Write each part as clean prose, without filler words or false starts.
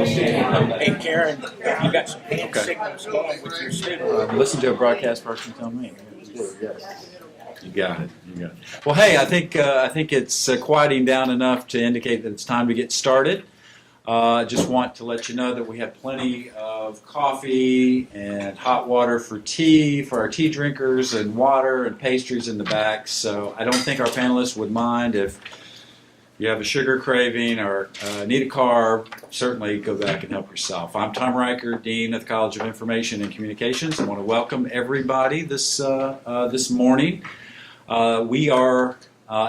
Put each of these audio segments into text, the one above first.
Hey, Karen, you got some hand signals going with your student. Listen to a broadcast person tell me. Yes. You got it. You got it. Well, hey, I think it's quieting down enough to indicate that it's time to get started. I just want to let you know that we have plenty of coffee and hot water for tea, for our tea drinkers, and water and pastries in the back. So I don't think our panelists would mind if you have a sugar craving or need a carb. Certainly go back and help yourself. I'm Tom Riker, Dean of the College of Information and Communications. I want to welcome everybody this morning. We are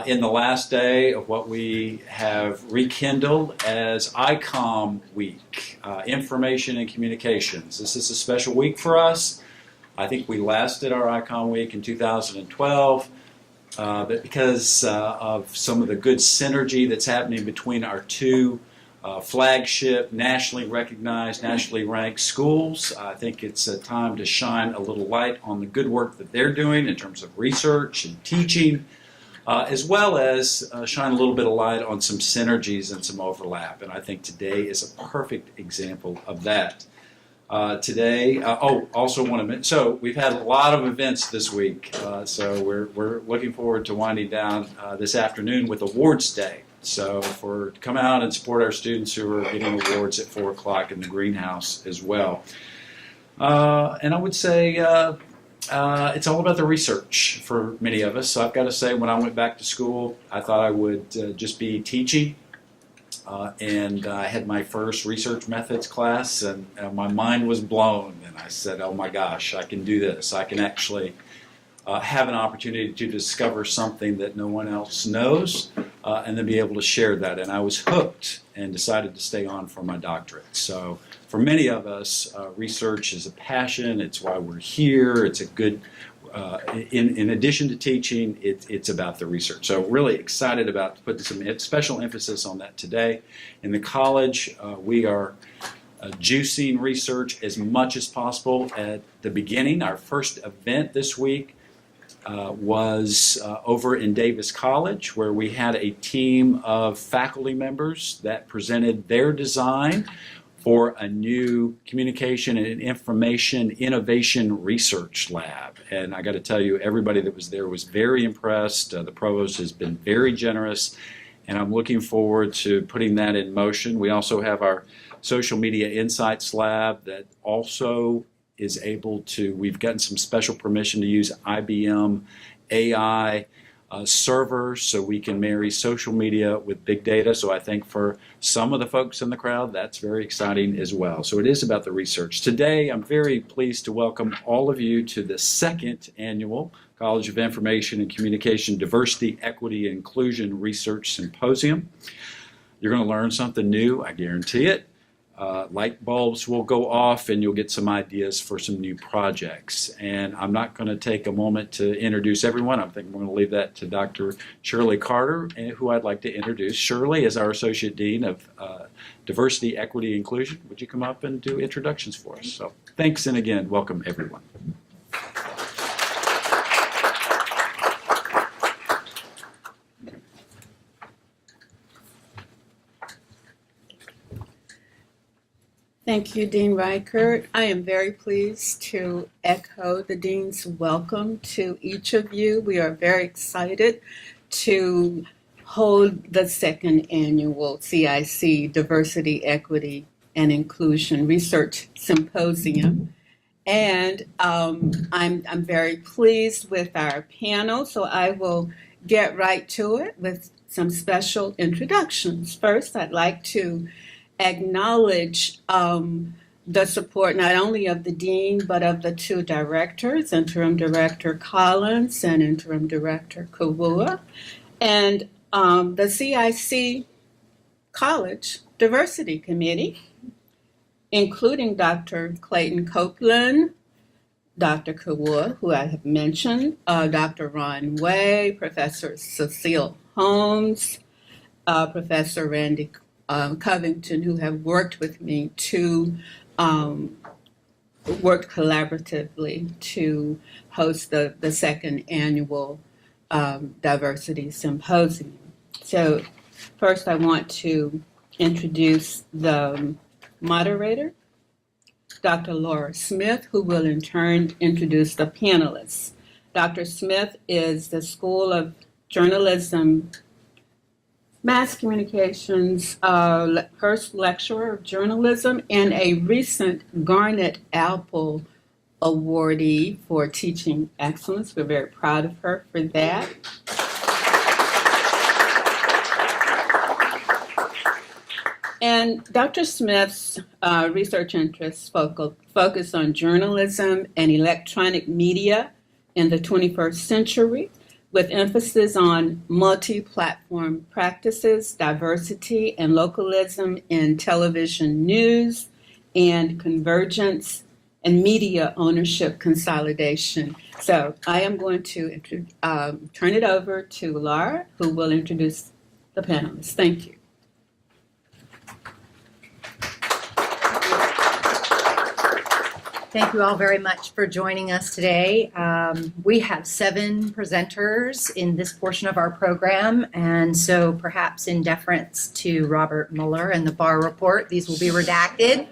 in the last day of what we have rekindled as ICOM Week, Information and Communications. This is a special week for us. I think we last did our ICOM Week in 2012, but because of some of the good synergy that's happening between our two flagship, nationally recognized, nationally ranked schools, I think it's a time to shine a little light on the good work that they're doing in terms of research and teaching, as well as shine a little bit of light on some synergies and some overlap. And I think today is a perfect example of that. Also want to mention, so we've had a lot of events this week, so we're looking forward to winding down this afternoon with Awards Day. So come out and support our students who are getting awards at 4 o'clock in the greenhouse as well. And I would say it's all about the research for many of us. So I've got to say, when I went back to school, I thought I would just be teaching. And I had my first research methods class, and my mind was blown. And I said, oh my gosh, I can do this. I can actually have an opportunity to discover something that no one else knows, and then be able to share that. And I was hooked and decided to stay on for my doctorate. So for many of us, research is a passion. It's why we're here. It's a good, in addition to teaching, it's about the research. So really excited about putting some special emphasis on that today. In the college, we are juicing research as much as possible at the beginning. Our first event this week was over in Davis College, where we had a team of faculty members that presented their design for a new communication and information innovation research lab. And I got to tell you, everybody that was there was very impressed. The provost has been very generous, and I'm looking forward to putting that in motion. We also have our social media insights lab that also is able to, we've gotten some special permission to use IBM AI servers so we can marry social media with big data. So I think for some of the folks in the crowd, that's very exciting as well. So it is about the research. Today, I'm very pleased to welcome all of you to the second annual College of Information and Communication Diversity, Equity, and Inclusion Research Symposium. You're going to learn something new, I guarantee it. Light bulbs will go off, and you'll get some ideas for some new projects. And I'm not going to take a moment to introduce everyone. I'm thinking we're going to leave that to Dr. Shirley Carter, who I'd like to introduce. Shirley is our Associate Dean of Diversity, Equity, and Inclusion. Would you come up and do introductions for us? So thanks, and again, welcome everyone. Thank you, Dean Riker. I am very pleased to echo the Dean's welcome to each of you. We are very excited to hold the second annual CIC Diversity, Equity, and Inclusion Research Symposium. And I'm very pleased with our panel, so I will get right to it with some special introductions. First, I'd like to acknowledge the support not only of the Dean, but of the two directors, Interim Director Collins and Interim Director Kawua, and the CIC College Diversity Committee, including Dr. Clayton Copeland, Dr. Kawua, who I have mentioned, Dr. Ron Way, Professor Cecile Holmes, Professor Randy Covington, who have worked with me to work collaboratively to host the second annual Diversity Symposium. So first I want to introduce the moderator, Dr. Laura Smith, who will in turn introduce the panelists. Dr. Smith is the School of Journalism, Mass Communications first lecturer of journalism and a recent Garnet Apple awardee for teaching excellence. We're very proud of her for that. And Dr. Smith's research interests focus on journalism and electronic media in the 21st century, with emphasis on multi-platform practices, diversity, and localism in television news, and convergence and media ownership consolidation. So I am going to turn it over to Laura, who will introduce the panelists. Thank you. Thank you all very much for joining us today. We have 7 presenters in this portion of our program, and so perhaps in deference to Robert Mueller and the Barr Report, these will be redacted,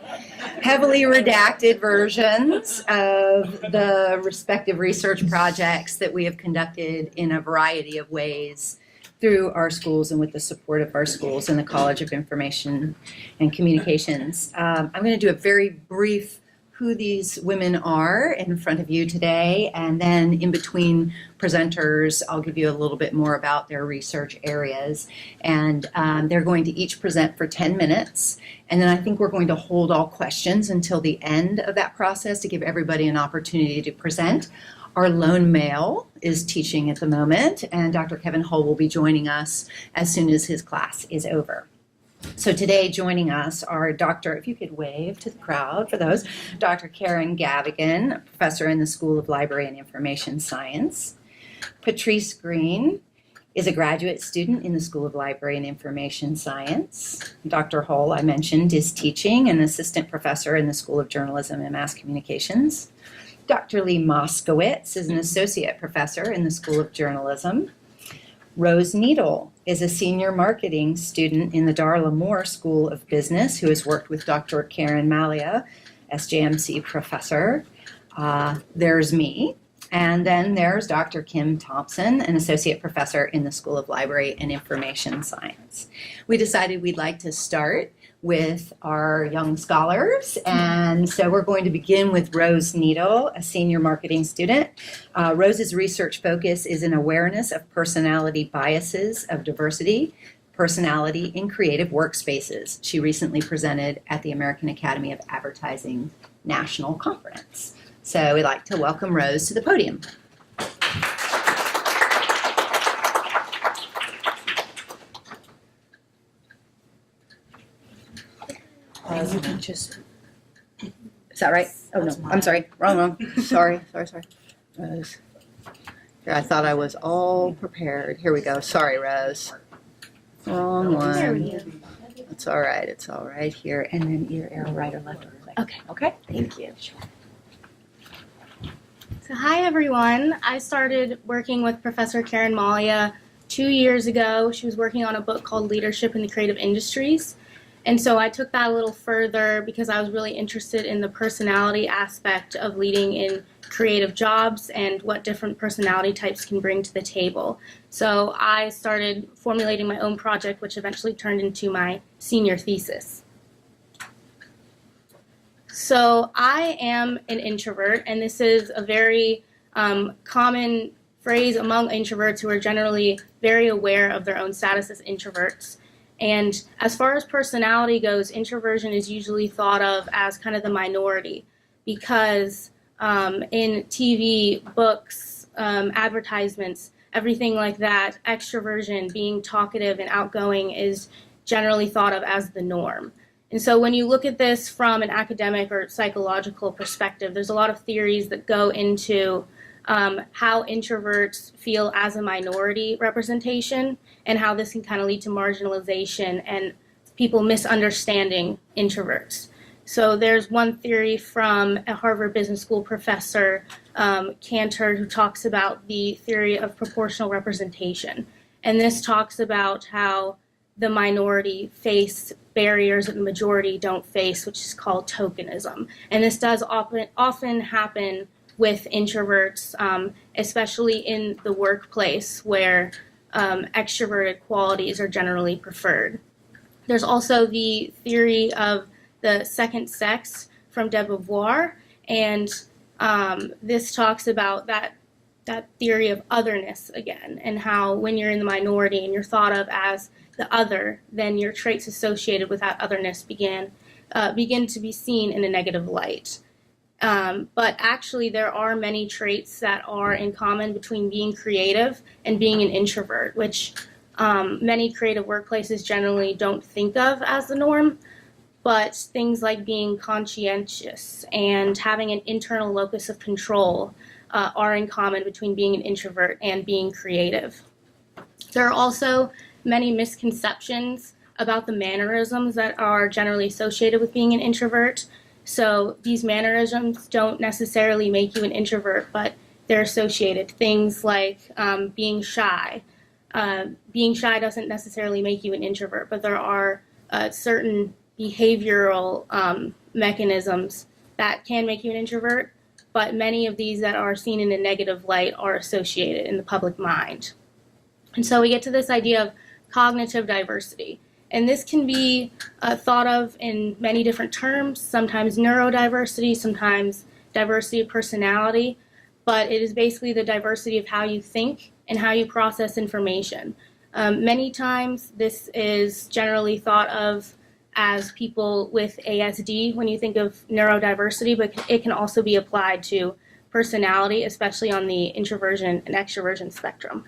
heavily redacted versions of the respective research projects that we have conducted in a variety of ways through our schools and with the support of our schools and the College of Information and Communications. I'm going to do a very brief who these women are in front of you today, and then in between presenters, I'll give you a little bit more about their research areas. And they're going to each present for 10 minutes, and then I think we're going to hold all questions until the end of that process to give everybody an opportunity to present. Our lone male is teaching at the moment, and Dr. Kevin Hull will be joining us as soon as his class is over. So today joining us are if you could wave to the crowd for those, Dr. Karen Gavigan, professor in the School of Library and Information Science. Patrice Green is a graduate student in the School of Library and Information Science. Dr. Hull, I mentioned, is teaching and assistant professor in the School of Journalism and Mass Communications. Dr. Lee Moskowitz is an associate professor in the School of Journalism. Rose Needle is a senior marketing student in the Darla Moore School of Business who has worked with Dr. Karen Malia, SJMC professor. There's me. And then there's Dr. Kim Thompson, an associate professor in the School of Library and Information Science. We decided we'd like to start with our young scholars, and so we're going to begin with Rose Needle, a senior marketing student. Rose's research focus is in awareness of personality biases of diversity, personality in creative workspaces. She recently presented at the American Academy of Advertising National Conference. So we'd like to welcome Rose to the podium. You can just, is that right? Oh, no, I'm sorry, wrong. Sorry. Rose. Here, I thought I was all prepared. Here we go. Sorry, Rose. Wrong one. It's all right here. And then your arrow right or left or click. Okay, thank you. So hi everyone. I started working with Professor Karen Malia 2 years ago. She was working on a book called Leadership in the Creative Industries. And so I took that a little further because I was really interested in the personality aspect of leading in creative jobs and what different personality types can bring to the table. So I started formulating my own project, which eventually turned into my senior thesis. So I am an introvert, and this is a very common phrase among introverts who are generally very aware of their own status as introverts. And as far as personality goes, introversion is usually thought of as kind of the minority because in TV, books, advertisements, everything like that, extroversion, being talkative and outgoing is generally thought of as the norm. And so when you look at this from an academic or psychological perspective, there's a lot of theories that go into how introverts feel as a minority representation and how this can kind of lead to marginalization and people misunderstanding introverts. So there's one theory from a Harvard Business School professor, Cantor, who talks about the theory of proportional representation. And this talks about how the minority face barriers that the majority don't face, which is called tokenism. And this does often happen with introverts, especially in the workplace where extroverted qualities are generally preferred. There's also the theory of the second sex from de Beauvoir, and this talks about that theory of otherness again, and how when you're in the minority and you're thought of as the other, then your traits associated with that otherness begin to be seen in a negative light. But actually, there are many traits that are in common between being creative and being an introvert, which many creative workplaces generally don't think of as the norm. But things like being conscientious and having an internal locus of control are in common between being an introvert and being creative. There are also many misconceptions about the mannerisms that are generally associated with being an introvert. So these mannerisms don't necessarily make you an introvert, but they're associated. Things like being shy. Being shy doesn't necessarily make you an introvert, but there are certain behavioral mechanisms that can make you an introvert, but many of these that are seen in a negative light are associated in the public mind. And so we get to this idea of cognitive diversity. And this can be thought of in many different terms, sometimes neurodiversity, sometimes diversity of personality, but it is basically the diversity of how you think and how you process information. Many times this is generally thought of as people with ASD when you think of neurodiversity, but it can also be applied to personality, especially on the introversion and extroversion spectrum.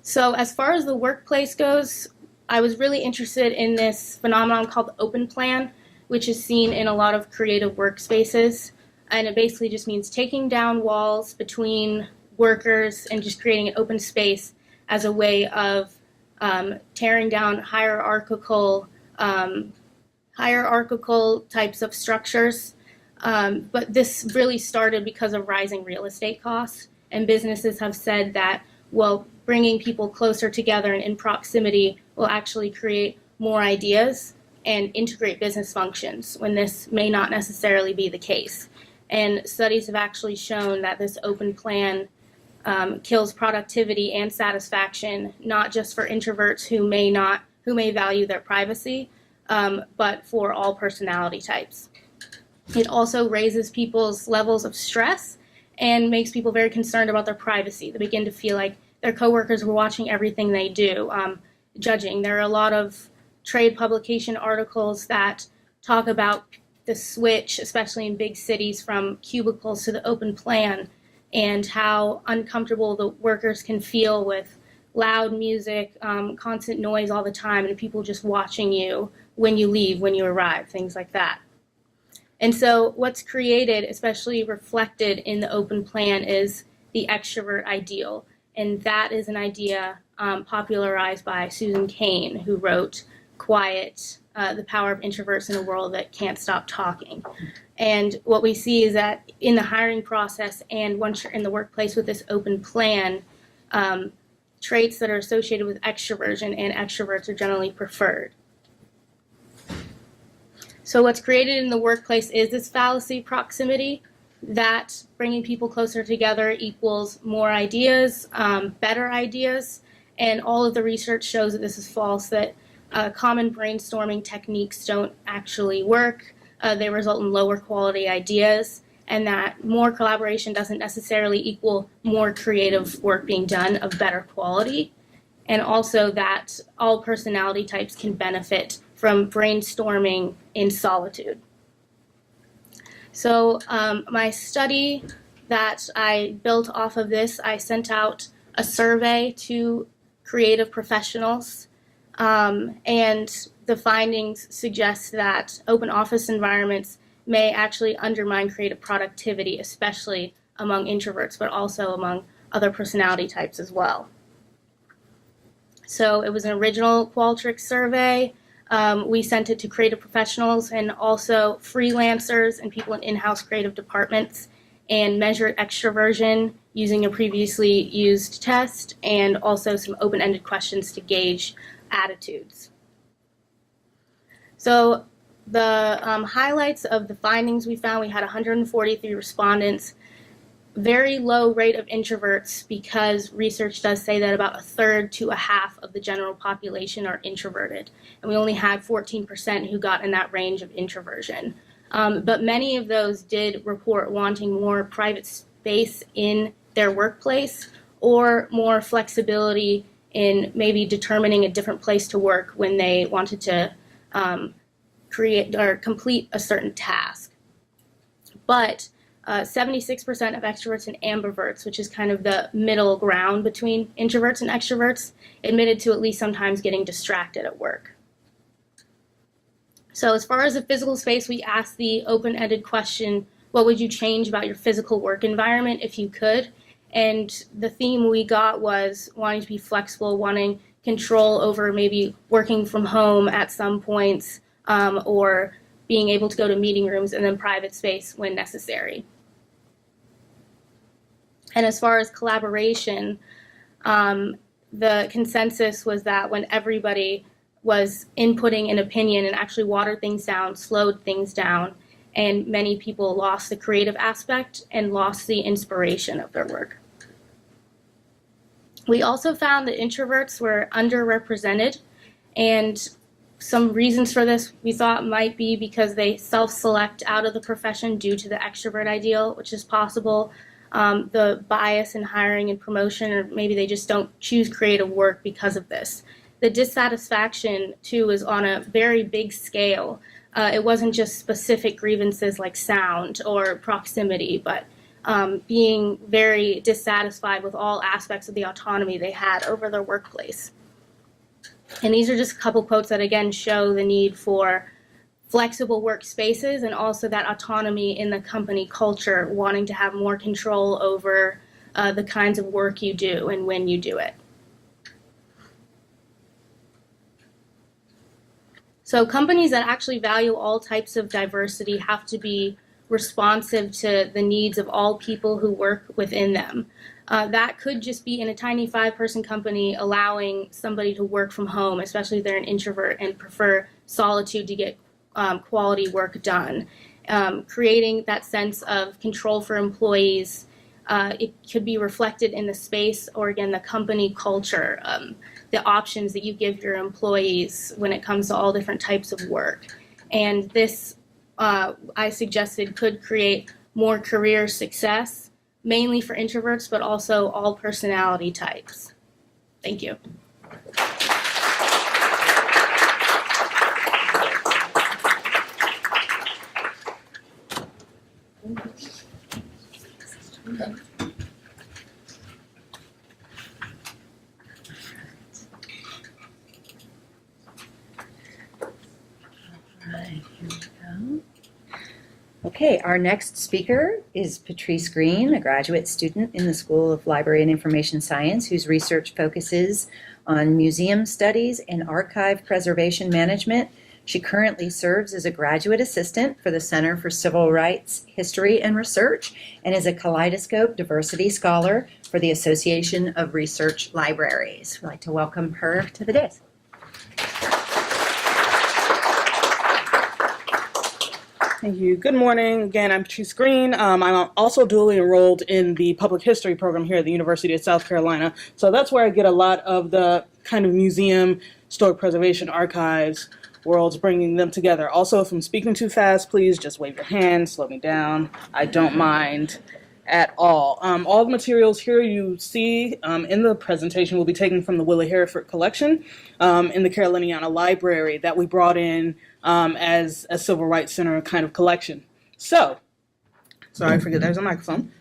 So as far as the workplace goes, I was really interested in this phenomenon called the open plan, which is seen in a lot of creative workspaces. And it basically just means taking down walls between workers and just creating an open space as a way of tearing down hierarchical types of structures. But this really started because of rising real estate costs. And businesses have said that, well, bringing people closer together and in proximity will actually create more ideas and integrate business functions when this may not necessarily be the case. And studies have actually shown that this open plan kills productivity and satisfaction, not just for introverts who may value their privacy, but for all personality types. It also raises people's levels of stress and makes people very concerned about their privacy. They begin to feel like their coworkers were watching everything they do, judging. There are a lot of trade publication articles that talk about the switch, especially in big cities, from cubicles to the open plan, and how uncomfortable the workers can feel with loud music, constant noise all the time, and people just watching you when you leave, when you arrive, things like that. And so what's created, especially reflected in the open plan, is the extrovert ideal. And that is an idea popularized by Susan Cain, who wrote Quiet, The Power of Introverts in a World That Can't Stop Talking. And what we see is that in the hiring process and once you're in the workplace with this open plan, traits that are associated with extroversion and extroverts are generally preferred. So what's created in the workplace is this fallacy proximity, that bringing people closer together equals more ideas, better ideas, and all of the research shows that this is false, that common brainstorming techniques don't actually work. They result in lower quality ideas, and that more collaboration doesn't necessarily equal more creative work being done of better quality, and also that all personality types can benefit from brainstorming in solitude. So my study that I built off of this, I sent out a survey to creative professionals, and the findings suggest that open office environments may actually undermine creative productivity, especially among introverts, but also among other personality types as well. So it was an original Qualtrics survey. We sent it to creative professionals and also freelancers and people in in-house creative departments. and measured extroversion using a previously used test, and also some open-ended questions to gauge attitudes. So the highlights of the findings we found, we had 143 respondents, very low rate of introverts, because research does say that about a third to a half of the general population are introverted. And we only had 14% who got in that range of introversion. But many of those did report wanting more private space in their workplace, or more flexibility in maybe determining a different place to work when they wanted to create or complete a certain task. But 76% of extroverts and ambiverts, which is kind of the middle ground between introverts and extroverts, admitted to at least sometimes getting distracted at work. So as far as the physical space, we asked the open-ended question, what would you change about your physical work environment if you could? And the theme we got was wanting to be flexible, wanting control over maybe working from home at some points, or being able to go to meeting rooms, and then private space when necessary. And as far as collaboration, the consensus was that when everybody was inputting an opinion and actually watered things down, slowed things down, and many people lost the creative aspect and lost the inspiration of their work. We also found that introverts were underrepresented, and some reasons for this we thought might be because they self-select out of the profession due to the extrovert ideal, which is possible, the bias in hiring and promotion, or maybe they just don't choose creative work because of this. The dissatisfaction, too, is on a very big scale. It wasn't just specific grievances like sound or proximity, but being very dissatisfied with all aspects of the autonomy they had over their workplace. And these are just a couple quotes that, again, show the need for flexible workspaces and also that autonomy in the company culture, wanting to have more control over the kinds of work you do and when you do it. So companies that actually value all types of diversity have to be responsive to the needs of all people who work within them. That could just be in a tiny 5-person company allowing somebody to work from home, especially if they're an introvert and prefer solitude to get quality work done. Creating that sense of control for employees, it could be reflected in the space or, again, the company culture, the options that you give your employees when it comes to all different types of work. And this, I suggested, could create more career success, mainly for introverts, but also all personality types. Thank you. Okay, our next speaker is Patrice Green, a graduate student in the School of Library and Information Science, whose research focuses on museum studies and archive preservation management. She currently serves as a graduate assistant for the Center for Civil Rights History and Research and is a Kaleidoscope Diversity Scholar for the Association of Research Libraries. We'd like to welcome her to the dais. Thank you. Good morning. Again, I'm Patrice Green. I'm also dually enrolled in the public history program here at the University of South Carolina. So that's where I get a lot of the kind of museum, historic preservation, archives worlds, bringing them together. Also, if I'm speaking too fast, please just wave your hand, slow me down. I don't mind at all. All the materials here you see in the presentation will be taken from the Willie Hereford collection in the Caroliniana Library that we brought in as a Civil Rights Center kind of collection. So, sorry, I forget there's a microphone.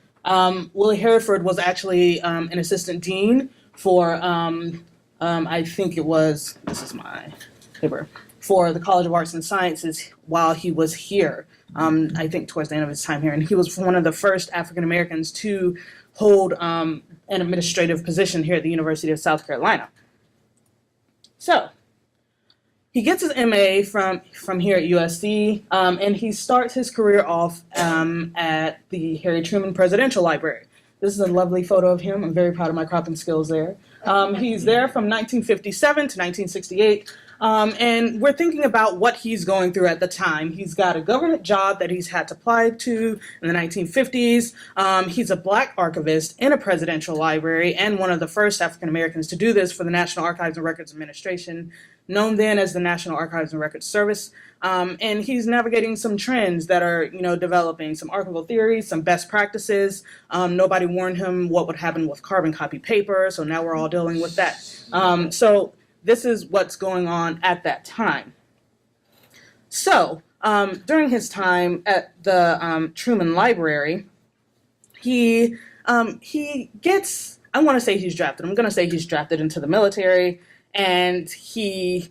Willie Hereford was actually an assistant dean for, I think it was, this is my paper, for the College of Arts and Sciences while he was here. I think towards the end of his time here. And he was one of the first African Americans to hold an administrative position here at the University of South Carolina. So, he gets his MA from here at USC, and he starts his career off at the Harry Truman Presidential Library. This is a lovely photo of him. I'm very proud of my cropping skills there. He's there from 1957 to 1968. And we're thinking about what he's going through at the time. He's got a government job that he's had to apply to in the 1950s. He's a Black archivist in a presidential library and one of the first African Americans to do this for the National Archives and Records Administration, known then as the National Archives and Records Service. And he's navigating some trends that are, developing, some archival theories, some best practices. Nobody warned him what would happen with carbon copy paper, so now we're all dealing with that. So this is what's going on at that time. So during his time at the Truman Library, he gets, I want to say he's drafted. I'm going to say he's drafted into the military, and he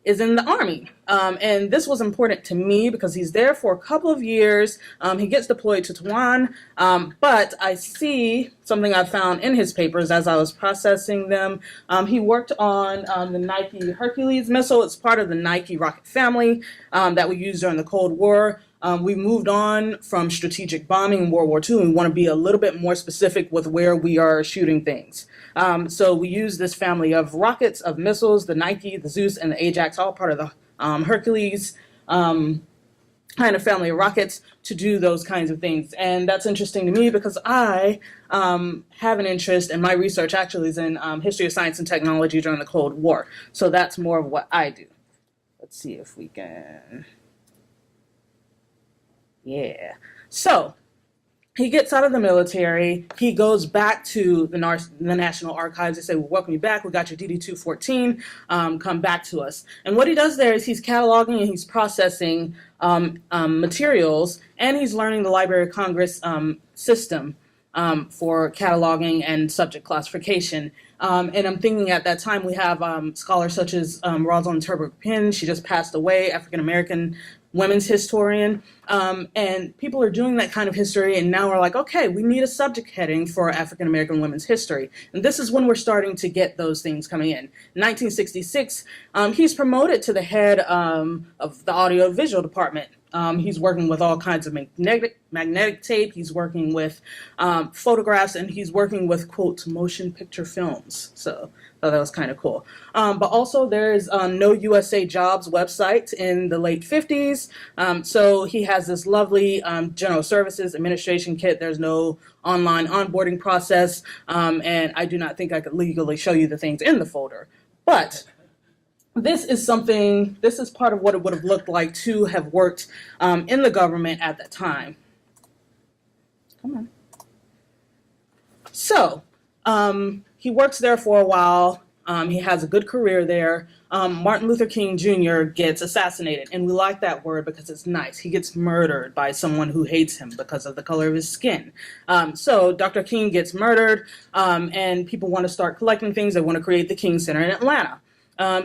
is in the Army. And this was important to me because he's there for a couple of years. He gets deployed to Taiwan, but I see something I found in his papers as I was processing them. He worked on the Nike Hercules missile. It's part of the Nike rocket family that we used during the Cold War. We moved on from strategic bombing in World War II, and we want to be a little bit more specific with where we are shooting things. So we use this family of rockets, of missiles, the Nike, the Zeus, and the Ajax, all part of the Hercules kind of family of rockets to do those kinds of things. And that's interesting to me because I have an interest, and my research actually is in history of science and technology during the Cold War. So that's more of what I do. Let's see if we can... Yeah. So he gets out of the military. He goes back to the National Archives. They say, "Well, welcome you back. We got your DD-214. Come back to us." And what he does there is he's cataloging and he's processing materials, and he's learning the Library of Congress system for cataloging and subject classification. And I'm thinking at that time we have scholars such as Rosalind Turberg Penn. She just passed away, African-American women's historian, and people are doing that kind of history, and now we're like, okay, we need a subject heading for African-American women's history. And this is when we're starting to get those things coming in. In 1966, he's promoted to the head of the audio-visual department. He's working with all kinds of magnetic tape, he's working with photographs, and he's working with, quote, motion picture films. So that was kind of cool. But also there's No USA Jobs website in the late 50s. So he has this lovely general services administration kit. There's no online onboarding process. And I do not think I could legally show you the things in the folder. But this is part of what it would have looked like to have worked in the government at that time. Come on. So, he works there for a while. He has a good career there. Martin Luther King Jr. gets assassinated, and we like that word because it's nice. He gets murdered by someone who hates him because of the color of his skin. So Dr. King gets murdered, and people want to start collecting things. They want to create the King Center in Atlanta.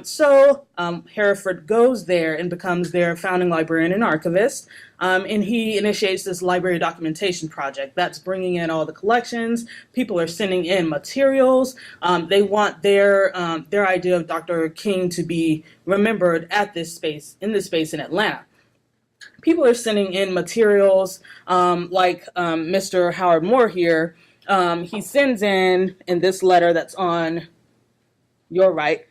So Hereford goes there and becomes their founding librarian and archivist, and he initiates this library documentation project. That's bringing in all the collections. People are sending in materials. They want their idea of Dr. King to be remembered at this space in Atlanta. People are sending in materials like Mr. Howard Moore here. He sends in this letter that's on your right.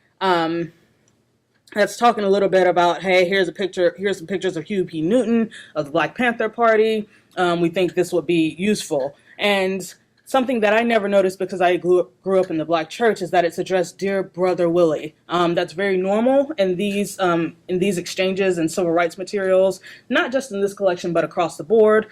That's talking a little bit about, hey, here's some pictures of Huey P. Newton of the Black Panther Party. We think this would be useful. And something that I never noticed because I grew up in the Black church is that it's addressed, "Dear Brother Willie." That's very normal in these exchanges and civil rights materials, not just in this collection, but across the board.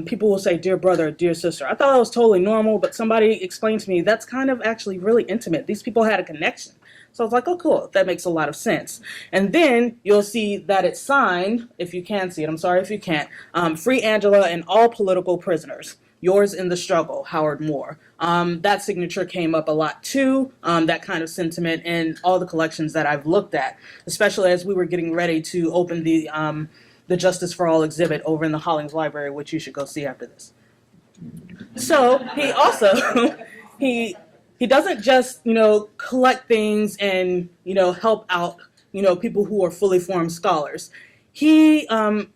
People will say, "Dear brother," "Dear sister." I thought that was totally normal, but somebody explained to me that's kind of actually really intimate. These people had a connection. So I was like, oh, cool. That makes a lot of sense. And then you'll see that it's signed, if you can see it. I'm sorry if you can't. "Free Angela and all political prisoners. Yours in the struggle, Howard Moore." That signature came up a lot too, that kind of sentiment in all the collections that I've looked at, especially as we were getting ready to open the Justice for All exhibit over in the Hollings Library, which you should go see after this. So he also, he doesn't just, collect things and, help out, people who are fully formed scholars. He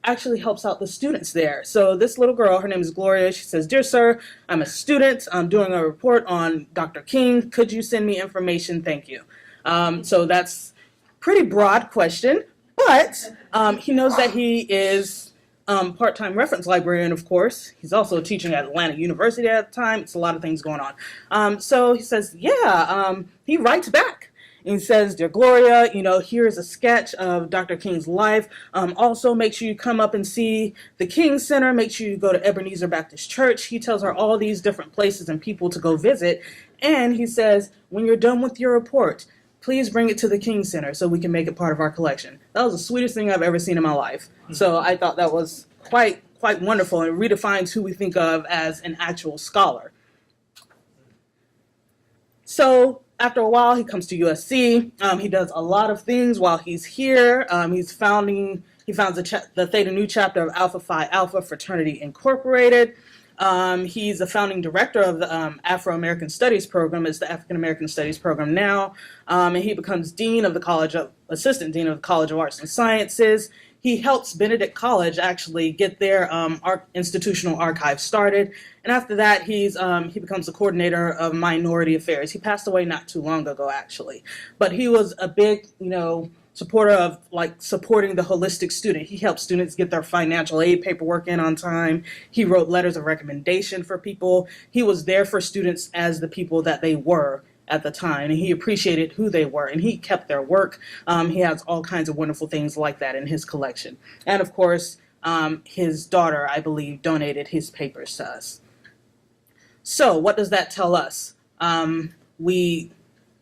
actually helps out the students there. So this little girl, her name is Gloria, she says, "Dear sir, I'm a student. I'm doing a report on Dr. King. Could you send me information? Thank you." So that's pretty broad question, but he knows that he is part-time reference librarian, of course. He's also teaching at Atlanta University at the time. It's a lot of things going on. So he says, he writes back. And he says, "Dear Gloria, here's a sketch of Dr. King's life. Also, make sure you come up and see the King Center. Make sure you go to Ebenezer Baptist Church." He tells her all these different places and people to go visit. And he says, "When you're done with your report, please bring it to the King Center so we can make it part of our collection." That was the sweetest thing I've ever seen in my life. So I thought that was quite wonderful, and it redefines who we think of as an actual scholar. So after a while, he comes to USC. He does a lot of things while he's here. He founds the Theta Nu chapter of Alpha Phi Alpha Fraternity Incorporated. He's a founding director of the Afro-American Studies program. It's the African American Studies program now. And he becomes assistant dean of the College of Arts and Sciences. He helps Benedict College actually get their institutional archive started. And after that, he becomes the coordinator of minority affairs. He passed away not too long ago, actually. But he was a big, supporter of supporting the holistic student. He helped students get their financial aid paperwork in on time. He wrote letters of recommendation for people. He was there for students as the people that they were at the time, and he appreciated who they were, and he kept their work. He has all kinds of wonderful things like that in his collection. And of course, his daughter, I believe, donated his papers to us. So what does that tell us? We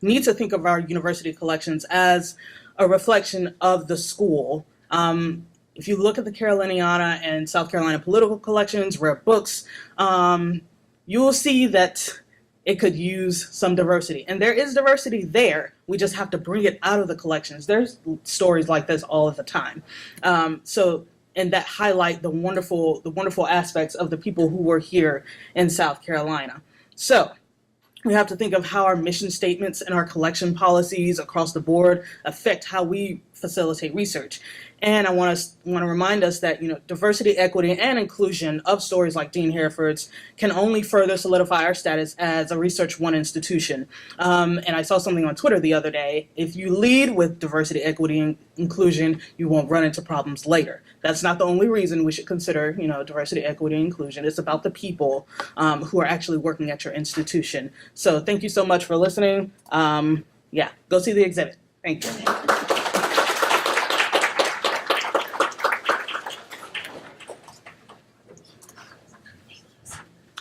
need to think of our university collections as a reflection of the school. If you look at the Caroliniana and South Carolina political collections, rare books, you will see that it could use some diversity. And there is diversity there. We just have to bring it out of the collections. There's stories like this all of the time. And that highlight the wonderful aspects of the people who were here in South Carolina. So we have to think of how our mission statements and our collection policies across the board affect how we facilitate research. And I want to remind us that diversity, equity, and inclusion of stories like Dean Hereford's can only further solidify our status as a Research One institution. And I saw something on Twitter the other day. If you lead with diversity, equity, and inclusion, you won't run into problems later. That's not the only reason we should consider diversity, equity, and inclusion. It's about the people who are actually working at your institution. So thank you so much for listening. Go see the exhibit. Thank you.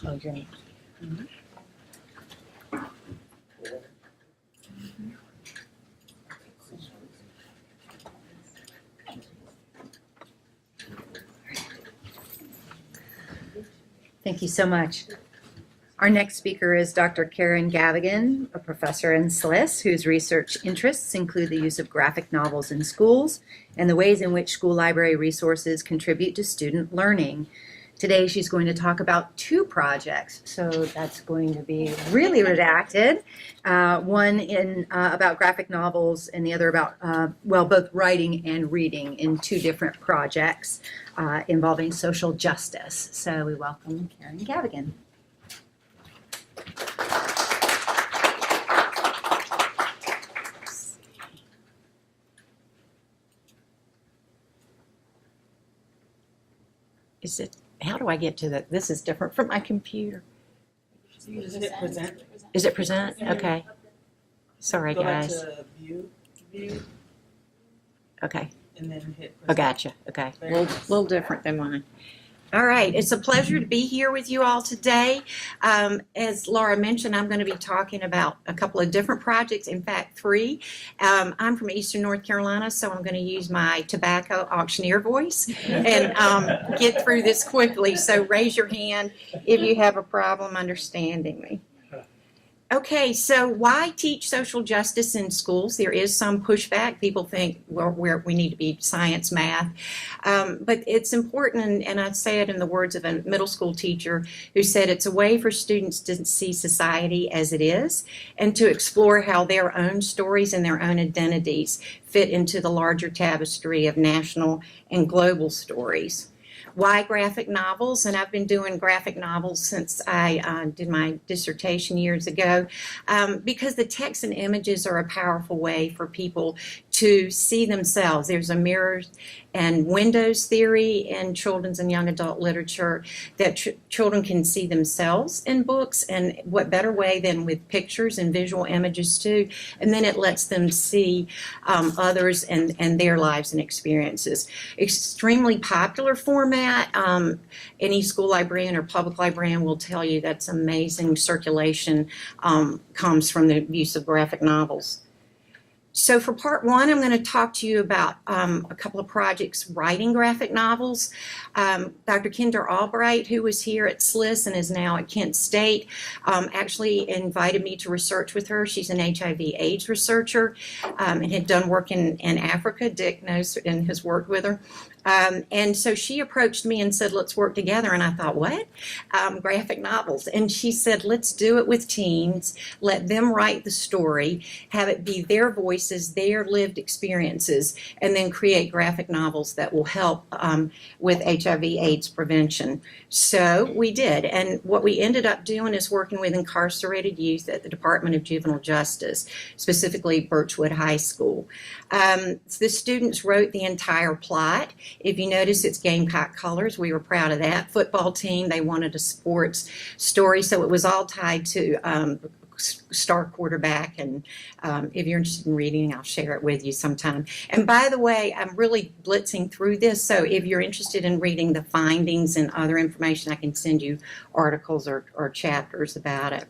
Okay. Thank you so much. Our next speaker is Dr. Karen Gavigan, a professor in SLIS, whose research interests include the use of graphic novels in schools and the ways in which school library resources contribute to student learning. Today, she's going to talk about two projects, so that's going to be really redacted. One about graphic novels and the other about, both writing and reading in two different projects involving social justice. So we welcome Karen Gavigan. How do I get to that? This is different from my computer. You just hit present. Is it present? Okay. Sorry, Go back guys. to view, Okay. and then hit present. I gotcha. Okay. Very A nice. little different than mine. All right. It's a pleasure to be here with you all today. As Laura mentioned, I'm going to be talking about a couple of different projects, in fact, three. I'm from Eastern North Carolina, so I'm going to use my tobacco auctioneer voice and get through this quickly. So raise your hand if you have a problem understanding me. Okay, so why teach social justice in schools? There is some pushback. People think, well, we need to be science, math. But it's important, and I say it in the words of a middle school teacher who said it's a way for students to see society as it is and to explore how their own stories and their own identities fit into the larger tapestry of national and global stories. Why graphic novels? And I've been doing graphic novels since I did my dissertation years ago, because the text and images are a powerful way for people to see themselves. There's a mirrors and windows theory in children's and young adult literature that children can see themselves in books, and what better way than with pictures and visual images too, and then it lets them see others and their lives and experiences. Extremely popular format. Any school librarian or public librarian will tell you that's amazing circulation comes from the use of graphic novels. So for part one, I'm going to talk to you about a couple of projects writing graphic novels. Dr. Kendra Albright, who was here at SLIS and is now at Kent State, actually invited me to research with her. She's an HIV/AIDS researcher and had done work in Africa. Dick knows and has worked with her. And so she approached me and said, let's work together. And I thought, what? Graphic novels. And she said, let's do it with teens. Let them write the story, have it be their voices, their lived experiences, and then create graphic novels that will help with HIV/AIDS prevention. So we did. And what we ended up doing is working with incarcerated youth at the Department of Juvenile Justice, specifically Birchwood High School. The students wrote the entire plot. If you notice, it's Gamecock colors. We were proud of that. Football team, they wanted a sports story, so it was all tied to star quarterback. And if you're interested in reading, I'll share it with you sometime. And by the way, I'm really blitzing through this, so if you're interested in reading the findings and other information, I can send you articles or chapters about it.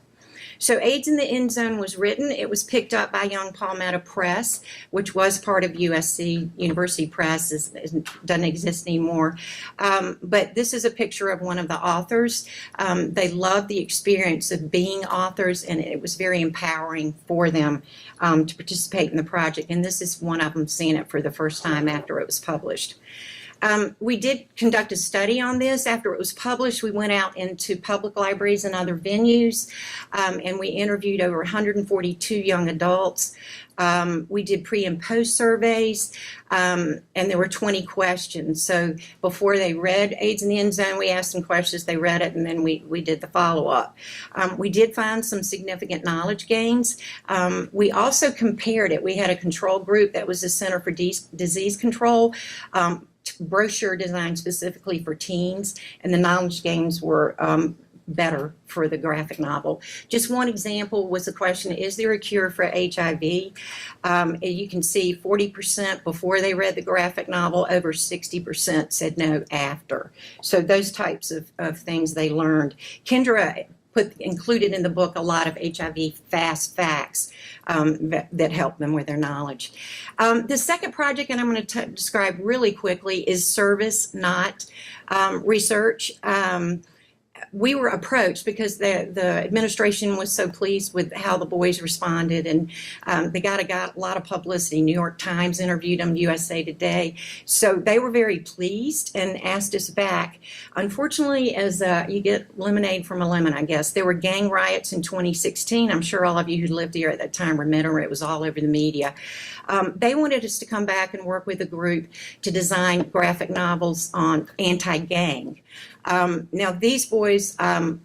So AIDS in the End Zone was written. It was picked up by Young Palmetto Press, which was part of USC University Press. It doesn't exist anymore. But this is a picture of one of the authors. They loved the experience of being authors, and it was very empowering for them to participate in the project. And this is one of them seeing it for the first time after it was published. We did conduct a study on this. After it was published, we went out into public libraries and other venues, and we interviewed over 142 young adults. We did pre and post surveys, and there were 20 questions. So before they read AIDS in the End Zone, we asked them questions, they read it, and then we did the follow-up. We did find some significant knowledge gains. We also compared it. We had a control group that was the Center for Disease Control, brochure designed specifically for teens, and the knowledge gains were better for the graphic novel. Just one example was the question, is there a cure for HIV? You can see 40% before they read the graphic novel, over 60% said no after. So those types of things they learned. Kendra included in the book a lot of HIV fast facts that help them with their knowledge. The second project, and I'm going to describe really quickly, is service, not research. We were approached because the administration was so pleased with how the boys responded, and they got a lot of publicity. New York Times interviewed them, USA Today. So they were very pleased and asked us back. Unfortunately, as you get lemonade from a lemon, I guess, there were gang riots in 2016. I'm sure all of you who lived here at that time remember it was all over the media. They wanted us to come back and work with a group to design graphic novels on anti-gang. Now, these boys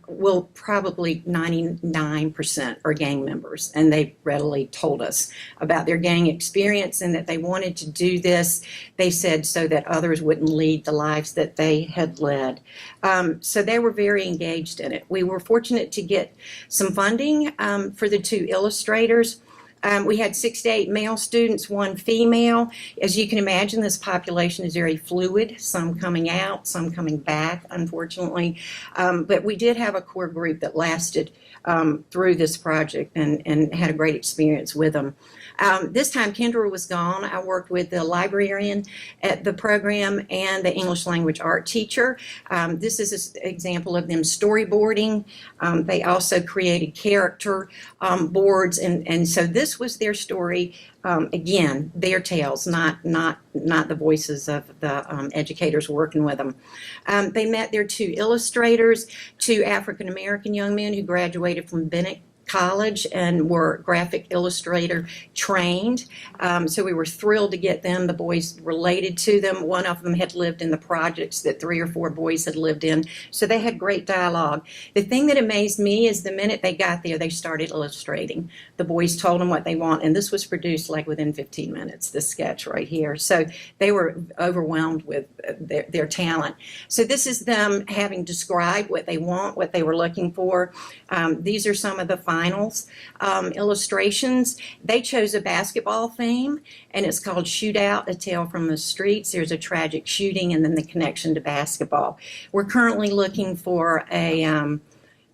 will probably 99% are gang members, and they readily told us about their gang experience and that they wanted to do this, they said, so that others wouldn't lead the lives that they had led. So they were very engaged in it. We were fortunate to get some funding for the two illustrators. We had 6 to 8 male students, 1 female. As you can imagine, this population is very fluid, some coming out, some coming back, unfortunately. But we did have a core group that lasted through this project and had a great experience with them. This time Kendra was gone. I worked with the librarian at the program and the English language art teacher. This is an example of them storyboarding. They also created character boards, and so this was their story. Again, their tales, not the voices of the educators working with them. They met their 2 illustrators, 2 African American young men who graduated from Bennett College and were graphic illustrator trained. So we were thrilled to get them. The boys related to them. One of them had lived in the projects that 3 or 4 boys had lived in. So they had great dialogue. The thing that amazed me is the minute they got there, they started illustrating. The boys told them what they want, and this was produced like within 15 minutes, this sketch right here. So they were overwhelmed with their talent. So this is them having described what they want, what they were looking for. These are some of the finals illustrations. They chose a basketball theme, and it's called Shootout, A Tale from the Streets. There's a tragic shooting and then the connection to basketball. We're currently looking for a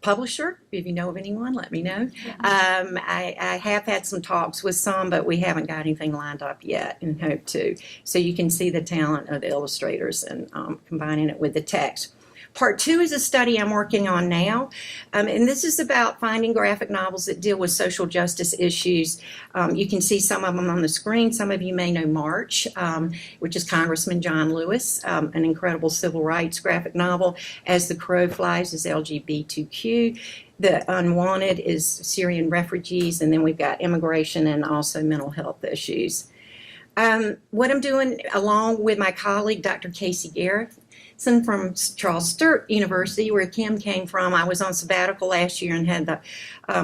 publisher. If you know of anyone, let me know. I have had some talks with some, but we haven't got anything lined up yet and hope to. So you can see the talent of the illustrators and combining it with the text. Part 2 is a study I'm working on now, and this is about finding graphic novels that deal with social justice issues. You can see some of them on the screen. Some of you may know March, which is Congressman John Lewis, an incredible civil rights graphic novel. As the Crow Flies is LGBTQ. The Unwanted is Syrian refugees, and then we've got immigration and also mental health issues. What I'm doing along with my colleague, Dr. Casey Garrett, from Charles Sturt University, where Kim came from. I was on sabbatical last year and had the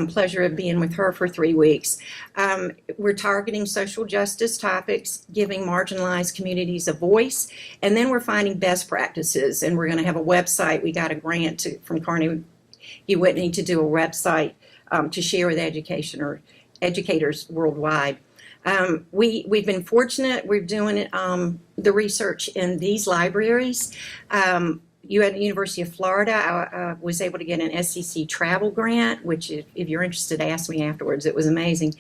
pleasure of being with her for 3 weeks. We're targeting social justice topics, giving marginalized communities a voice, and then we're finding best practices, and we're going to have a website. We got a grant from Carnegie Whitney to do a website to share with educators worldwide. We've been fortunate. We're doing it, the research in these libraries. You at the University of Florida, I was able to get an SEC travel grant, which if you're interested, ask me afterwards. It was amazing.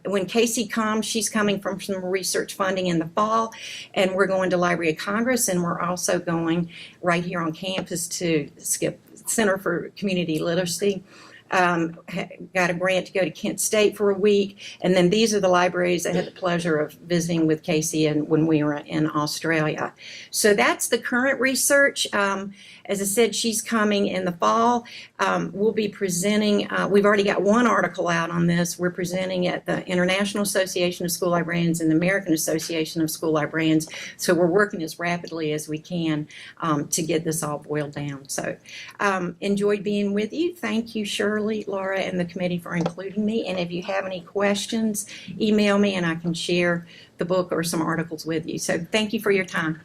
When Casey comes, she's coming from some research funding in the fall, and we're going to Library of Congress, and we're also going right here on campus to Center for Community Literacy. Got a grant to go to Kent State for a week, and then these are the libraries I had the pleasure of visiting with Casey and when we were in Australia. So that's the current research. As I said, she's coming in the fall. We'll be presenting, we've already got one article out on this. We're presenting at the International Association of School Librarians and the American Association of School Librarians. So we're working as rapidly as we can to get this all boiled down. So enjoyed being with you. Thank you, Shirley, Laura, and the committee for including me. And if you have any questions, email me and I can share the book or some articles with you. So thank you for your time.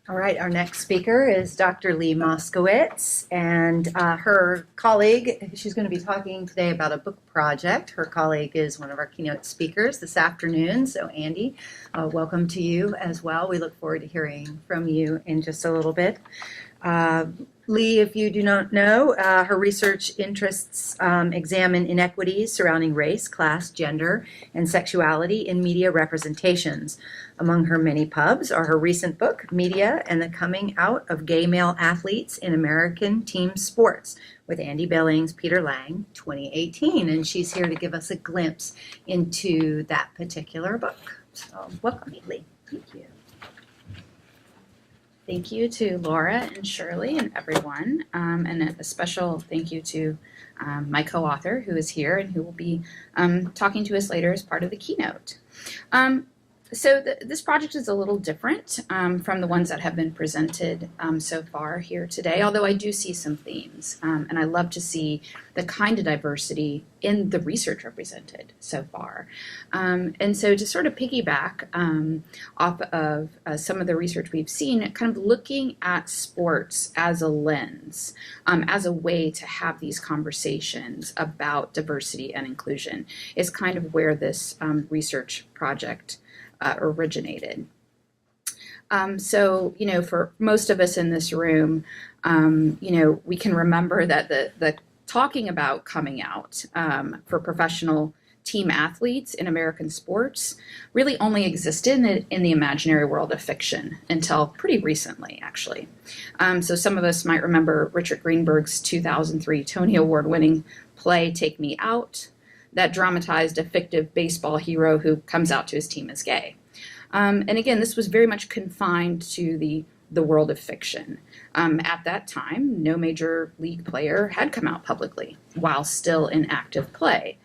All right, our next speaker is Dr. Lee Moskowitz, and her colleague, she's going to be talking today about a book project. Her colleague is one of our keynote speakers this afternoon. So Andy, welcome to you as well. We look forward to hearing from you in just a little bit. Lee, if you do not know, her research interests examine inequities surrounding race, class, gender, and sexuality in media representations. Among her many pubs are her recent book, Media and the Coming Out of Gay Male Athletes in American Team Sports, with Andy Billings, Peter Lang, 2018. And she's here to give us a glimpse into that particular book. So welcome, Lee. Thank you. Thank you to Laura and Shirley and everyone, and a special thank you to my co-author who is here and who will be talking to us later as part of the keynote. So this project is a little different from the ones that have been presented so far here today, although I do see some themes. And I love to see the kind of diversity in the research represented so far. And so to sort of piggyback off of some of the research we've seen, kind of looking at sports as a lens, as a way to have these conversations about diversity and inclusion is kind of where this research project originated. So, for most of us in this room, we can remember that the talking about coming out for professional team athletes in American sports really only existed in the imaginary world of fiction until pretty recently, actually. So some of us might remember Richard Greenberg's 2003 Tony Award-winning play, Take Me Out, that dramatized a fictive baseball hero who comes out to his team as gay. And again, this was very much confined to the world of fiction. At that time, no major league player had come out publicly while still in active play.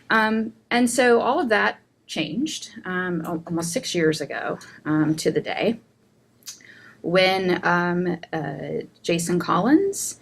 And so all of that changed almost 6 years ago to the day when Jason Collins,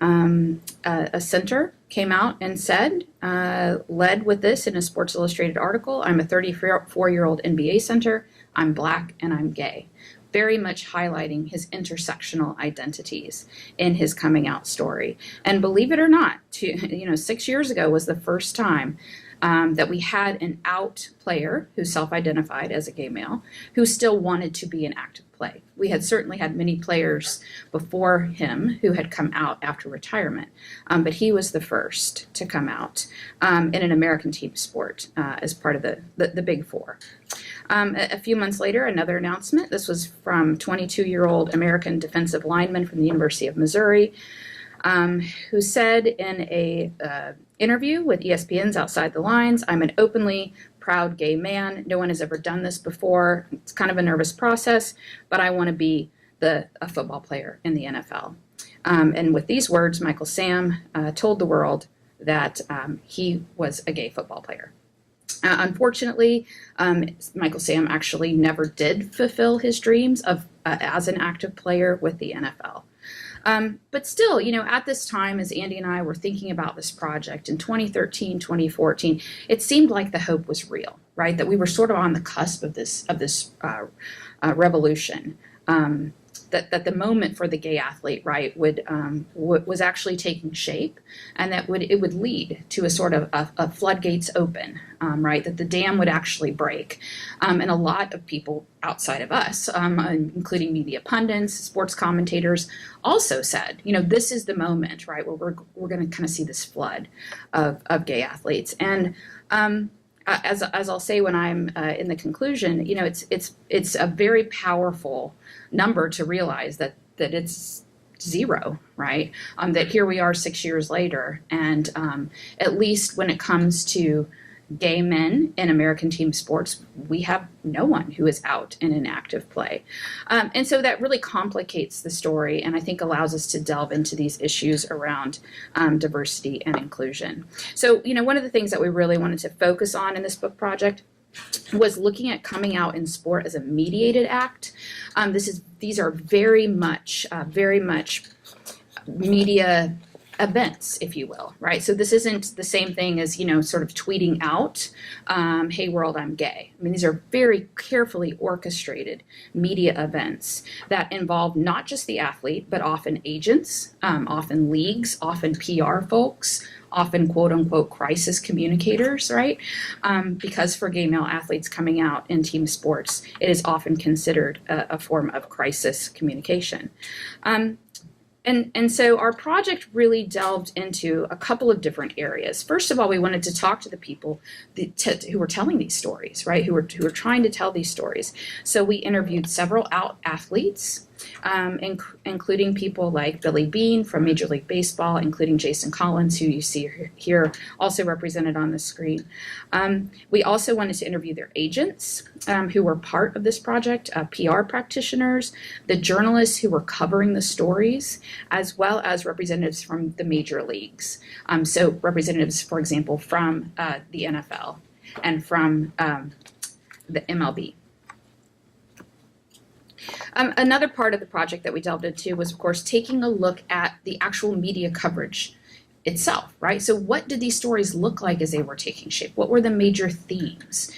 a center, came out and said, led with this in a Sports Illustrated article, I'm a 34-year-old NBA center, I'm Black, and I'm gay. Very much highlighting his intersectional identities in his coming out story. And believe it or not, 6 years ago was the first time that we had an out player who self-identified as a gay male who still wanted to be in active play. We had certainly had many players before him who had come out after retirement, but he was the first to come out in an American team sport as part of the Big Four. A few months later, another announcement. This was from 22-year-old American defensive lineman from the University of Missouri, who said in a interview with ESPN's Outside the Lines, I'm an openly proud gay man. No one has ever done this before. It's kind of a nervous process, but I want to be a football player in the NFL. And with these words, Michael Sam told the world that he was a gay football player. Unfortunately, Michael Sam actually never did fulfill his dreams of as an active player with the NFL. But still, at this time, as Andy and I were thinking about this project in 2013, 2014, it seemed like the hope was real, right? That we were sort of on the cusp of this revolution. That the moment for the gay athlete, right, was actually taking shape, and that it would lead to a sort of a floodgates open, right, that the dam would actually break. And a lot of people outside of us, including media pundits, sports commentators, also said, this is the moment, right, where we're going to kind of see this flood of gay athletes. And as I'll say when I'm in the conclusion, it's a very powerful number to realize that it's zero, right? That here we are 6 years later, and at least when it comes to gay men in American team sports, we have no one who is out in an active play. And so that really complicates the story, and I think allows us to delve into these issues around diversity and inclusion. So, one of the things that we really wanted to focus on in this book project was looking at coming out in sport as a mediated act. These are very much media events, if you will, right? So this isn't the same thing as, sort of tweeting out, hey world, I'm gay. I mean, these are very carefully orchestrated media events that involve not just the athlete, but often agents, often leagues, often PR folks, often quote unquote crisis communicators, right? Because for gay male athletes coming out in team sports, it is often considered a form of crisis communication. And so our project really delved into a couple of different areas. First of all, we wanted to talk to the people who were telling these stories, right? Who were trying to tell these stories. So we interviewed several out athletes, including people like Billy Beane from Major League Baseball, including Jason Collins, who you see here also represented on the screen. We also wanted to interview their agents, who were part of this project, PR practitioners, the journalists who were covering the stories, as well as representatives from the major leagues. So representatives, for example, from the NFL and from the MLB. Another part of the project that we delved into was, of course, taking a look at the actual media coverage itself, right? So what did these stories look like as they were taking shape? What were the major themes?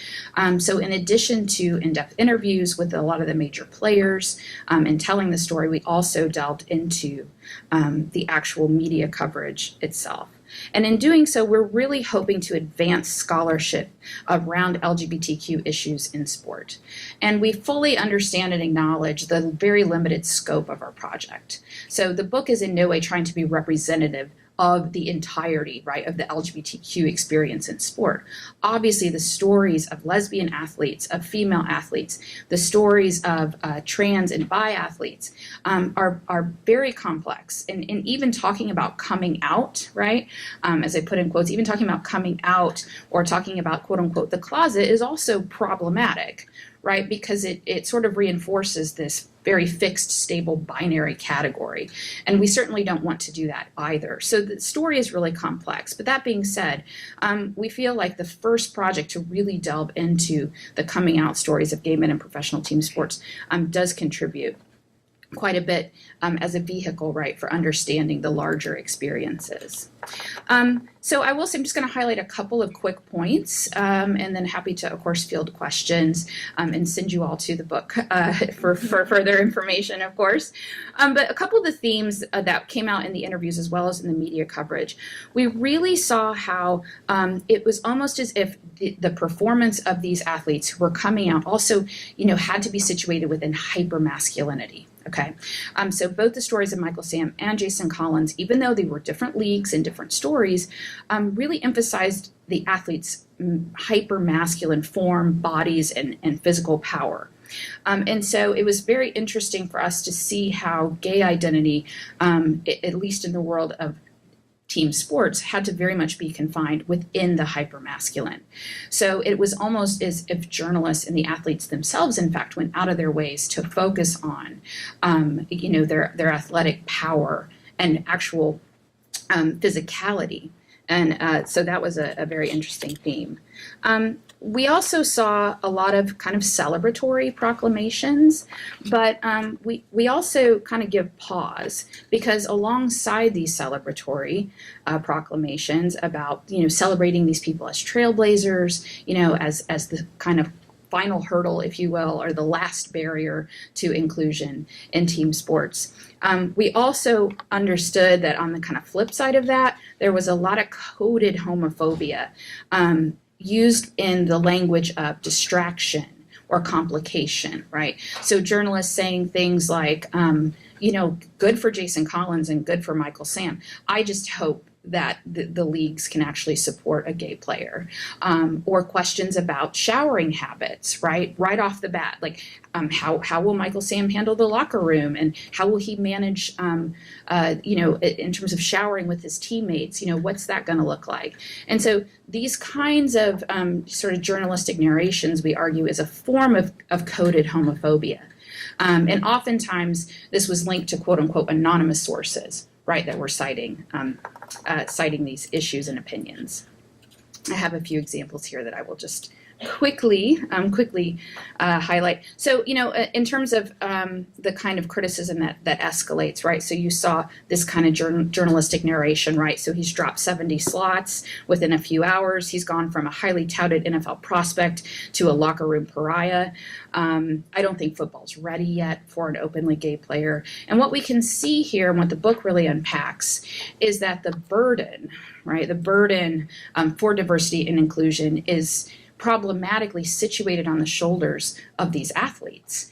So in addition to in-depth interviews with a lot of the major players and telling the story, we also delved into the actual media coverage itself. And in doing so, we're really hoping to advance scholarship around LGBTQ issues in sport. And we fully understand and acknowledge the very limited scope of our project. So the book is in no way trying to be representative of the entirety, right, of the LGBTQ experience in sport. Obviously, the stories of lesbian athletes, of female athletes, the stories of trans and bi athletes are very complex. And even talking about coming out, right, as I put in quotes, even talking about coming out or talking about, quote unquote, the closet is also problematic, right, because it sort of reinforces this very fixed, stable, binary category. And we certainly don't want to do that either. So the story is really complex. But that being said, we feel like the first project to really delve into the coming out stories of gay men in professional team sports does contribute quite a bit as a vehicle, right, for understanding the larger experiences. So I will say, I'm just going to highlight a couple of quick points, and then happy to, of course, field questions and send you all to the book for further information, of course. But a couple of the themes that came out in the interviews as well as in the media coverage, we really saw how it was almost as if the performance of these athletes who were coming out also, had to be situated within hypermasculinity. Okay, so both the stories of Michael Sam and Jason Collins, even though they were different leagues and different stories, really emphasized the athletes' hyper-masculine form, bodies, and physical power. And so it was very interesting for us to see how gay identity, at least in the world of team sports, had to very much be confined within the hypermasculine. So it was almost as if journalists and the athletes themselves, in fact, went out of their ways to focus on, their athletic power and actual physicality. And so that was a very interesting theme. We also saw a lot of kind of celebratory proclamations, but we also kind of give pause because alongside these celebratory proclamations about, celebrating these people as trailblazers, as the kind of final hurdle, if you will, or the last barrier to inclusion in team sports. We also understood that on the kind of flip side of that, there was a lot of coded homophobia used in the language of distraction or complication, right? So journalists saying things like, good for Jason Collins and good for Michael Sam. I just hope that the leagues can actually support a gay player, or questions about showering habits, right off the bat, like how will Michael Sam handle the locker room, and how will he manage, in terms of showering with his teammates, what's that going to look like? And so these kinds of sort of journalistic narrations, we argue, is a form of coded homophobia, and oftentimes this was linked to quote unquote anonymous sources, right, that were citing these issues and opinions. I have a few examples here that I will just quickly highlight. So, in terms of the kind of criticism that escalates, right? So you saw this kind of journalistic narration, right? So he's dropped 70 slots within a few hours. He's gone from a highly touted NFL prospect to a locker room pariah. I don't think football's ready yet for an openly gay player. And what we can see here, and what the book really unpacks, is that the burden, right? The burden for diversity and inclusion is problematically situated on the shoulders of these athletes,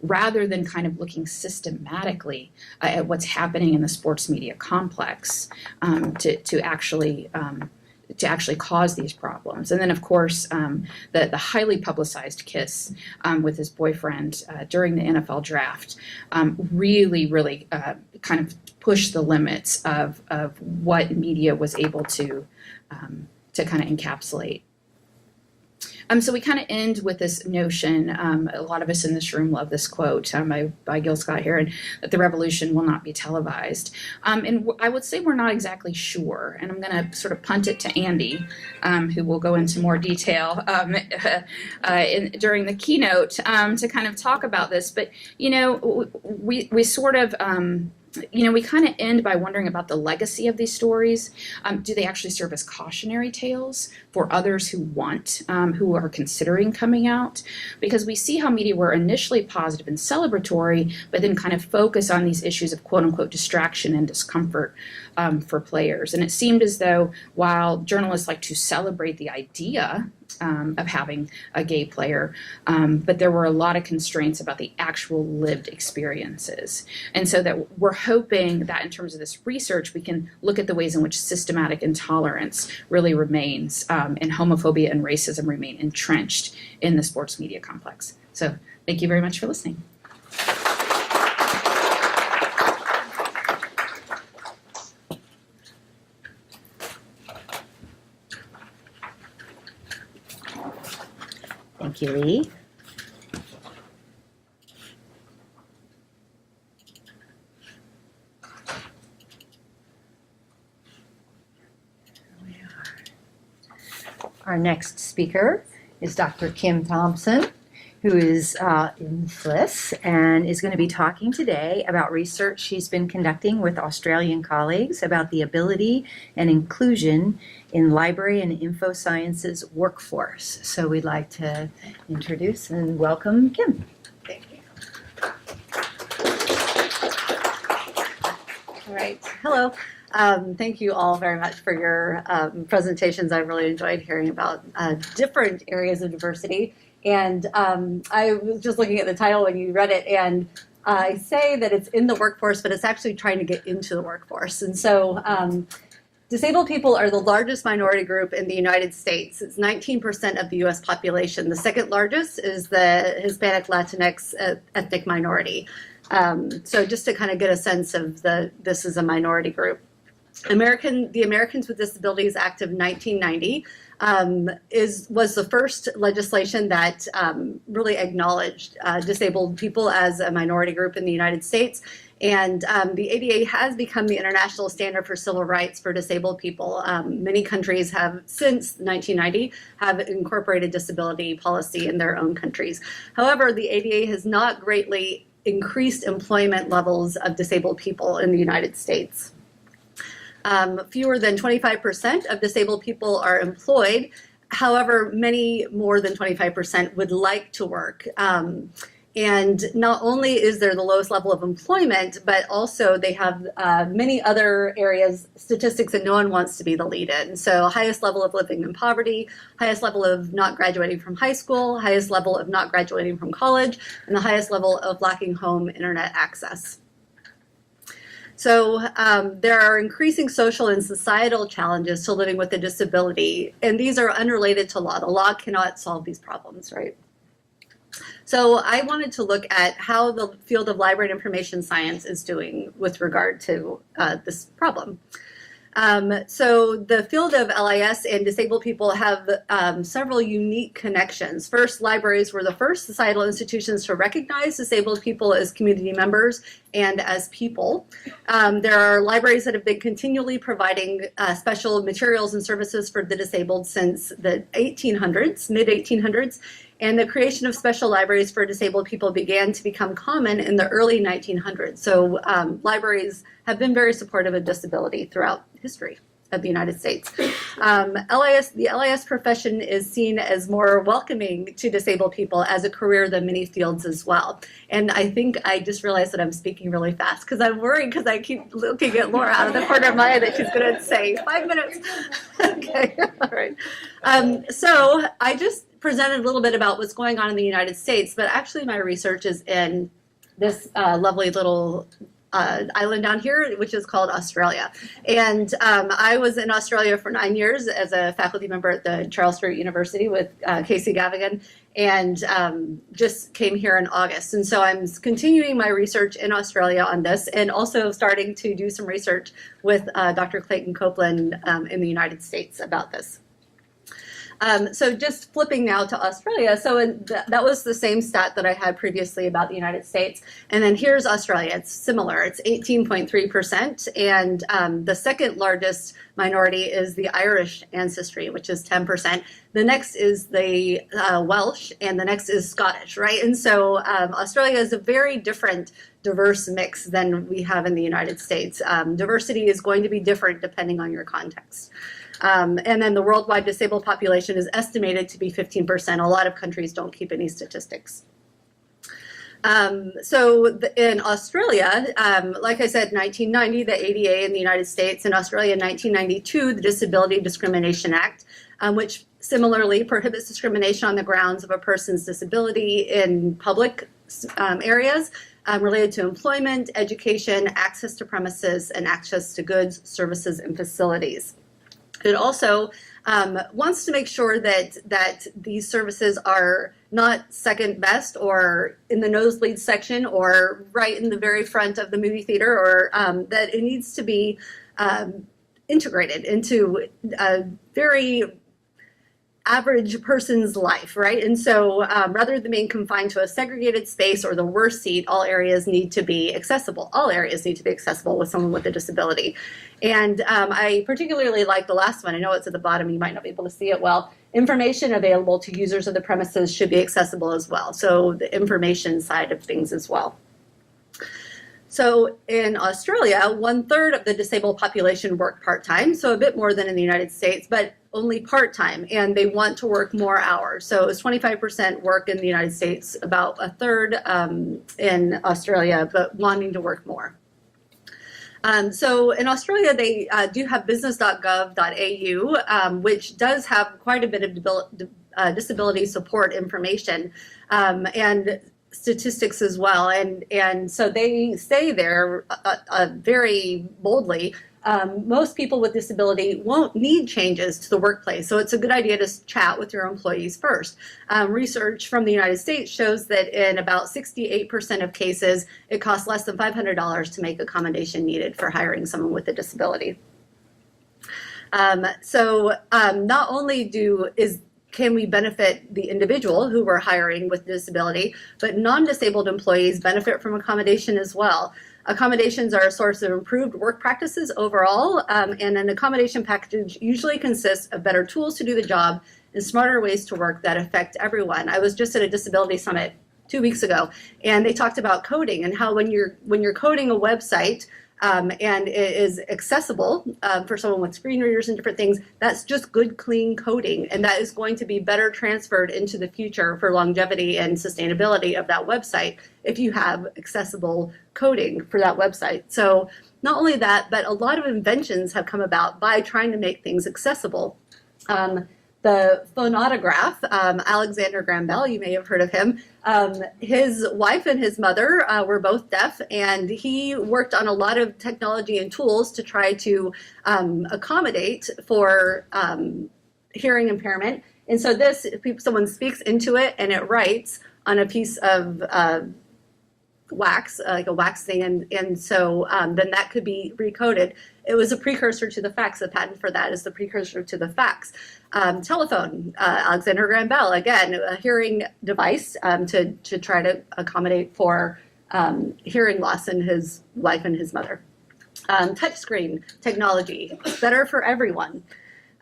rather than kind of looking systematically at what's happening in the sports media complex to actually cause these problems. And then, of course, the highly publicized kiss with his boyfriend during the NFL draft really kind of pushed the limits of what media was able to kind of encapsulate. So we kind of end with this notion, a lot of us in this room love this quote by Gil Scott Heron, that the revolution will not be televised. And I would say we're not exactly sure, and I'm going to sort of punt it to Andy, who will go into more detail during the keynote to kind of talk about this. But, we sort of... we kind of end by wondering about the legacy of these stories. Do they actually serve as cautionary tales for others who are considering coming out? Because we see how media were initially positive and celebratory, but then kind of focus on these issues of quote unquote distraction and discomfort for players. And it seemed as though while journalists like to celebrate the idea of having a gay player, but there were a lot of constraints about the actual lived experiences. And so that we're hoping that in terms of this research, we can look at the ways in which systematic intolerance really remains and homophobia and racism remain entrenched in the sports media complex. So thank you very much for listening. Thank you, Lee. Our next speaker is Dr. Kim Thompson, who is in FLIS and is going to be talking today about research she's been conducting with Australian colleagues about the ability and inclusion in library and info sciences workforce. So we'd like to introduce and welcome Kim. Thank you. All right. Hello. Thank you all very much for your presentations. I really enjoyed hearing about different areas of diversity. And I was just looking at the title when you read it, and I say that it's in the workforce, but it's actually trying to get into the workforce. And so disabled people are the largest minority group in the United States. It's 19% of the U.S. population. The second largest is the Hispanic Latinx ethnic minority. So just to kind of get a sense of this is a minority group. The Americans with Disabilities Act of 1990 was the first legislation that really acknowledged disabled people as a minority group in the United States. And the ADA has become the international standard for civil rights for disabled people. Many countries have, since 1990, have incorporated disability policy in their own countries. However, the ADA has not greatly increased employment levels of disabled people in the United States. Fewer than 25% of disabled people are employed. However, many more than 25% would like to work. And not only is there the lowest level of employment, but also they have many other areas, statistics that no one wants to be the lead in. So highest level of living in poverty, highest level of not graduating from high school, highest level of not graduating from college, and the highest level of lacking home internet access. So there are increasing social and societal challenges to living with a disability, and these are unrelated to law. The law cannot solve these problems, right? So I wanted to look at how the field of library and information science is doing with regard to this problem. So the field of LIS and disabled people have several unique connections. First, libraries were the first societal institutions to recognize disabled people as community members and as people. There are libraries that have been continually providing special materials and services for the disabled since the 1800s, mid-1800s. And the creation of special libraries for disabled people began to become common in the early 1900s. So libraries have been very supportive of disability throughout history of the United States. The LIS profession is seen as more welcoming to disabled people as a career than many fields as well. And I think I just realized that I'm speaking really fast because I'm worried because I keep looking at Laura out of the corner of my eye that she's going to say 5 minutes. Okay, all right. So I just presented a little bit about what's going on in the United States, but actually my research is in this lovely little island down here, which is called Australia. And I was in Australia for 9 years as a faculty member at the Charles Sturt University with Casey Gavigan, and just came here in August. And so I'm continuing my research in Australia on this, and also starting to do some research with Dr. Clayton Copeland in the United States about this. So just flipping now to Australia. So that was the same stat that I had previously about the United States. And then here's Australia. It's similar. It's 18.3%. And the second largest minority is the Irish ancestry, which is 10%. The next is the Welsh, and the next is Scottish, right? And so Australia is a very different diverse mix than we have in the United States. Diversity is going to be different depending on your context. And then the worldwide disabled population is estimated to be 15%. A lot of countries don't keep any statistics. In Australia, like I said, 1990, the ADA in the United States. In Australia, in 1992, the Disability Discrimination Act, which similarly prohibits discrimination on the grounds of a person's disability in public areas related to employment, education, access to premises, and access to goods, services, and facilities. It also wants to make sure that these services are not second best or in the nosebleed section or right in the very front of the movie theater, or that it needs to be integrated into a very average person's life, right? And so rather than being confined to a segregated space or the worst seat, all areas need to be accessible. All areas need to be accessible with someone with a disability. And I particularly like the last one. I know it's at the bottom. You might not be able to see it well. Information available to users of the premises should be accessible as well. So the information side of things as well. So in Australia, 1/3 of the disabled population work part-time, so a bit more than in the United States, but only part-time, and they want to work more hours. So it's 25% work in the United States, about 1/3 in Australia, but wanting to work more. So in Australia, they do have business.gov.au, which does have quite a bit of disability support information and statistics as well. And so they say there very boldly, most people with disability won't need changes to the workplace. So it's a good idea to chat with your employees first. Research from the United States shows that in about 68% of cases, it costs less than $500 to make accommodation needed for hiring someone with a disability. Not only can we benefit the individual who we're hiring with disability, but non-disabled employees benefit from accommodation as well. Accommodations are a source of improved work practices overall, and an accommodation package usually consists of better tools to do the job and smarter ways to work that affect everyone. I was just at a disability summit 2 weeks ago, and they talked about coding and how when you're coding a website, and it is accessible for someone with screen readers and different things, that's just good, clean coding. And that is going to be better transferred into the future for longevity and sustainability of that website if you have accessible coding for that website. So not only that, but a lot of inventions have come about by trying to make things accessible. The phonautograph, Alexander Graham Bell, you may have heard of him. His wife and his mother were both deaf, and he worked on a lot of technology and tools to try to accommodate for hearing impairment. And so this, if someone speaks into it and it writes on a piece of wax, like a wax thing, and so then that could be recoded. It was a precursor to the fax. The patent for that is the precursor to the fax. Telephone, Alexander Graham Bell, again, a hearing device to try to accommodate for hearing loss in his wife and his mother. Touchscreen technology, better for everyone.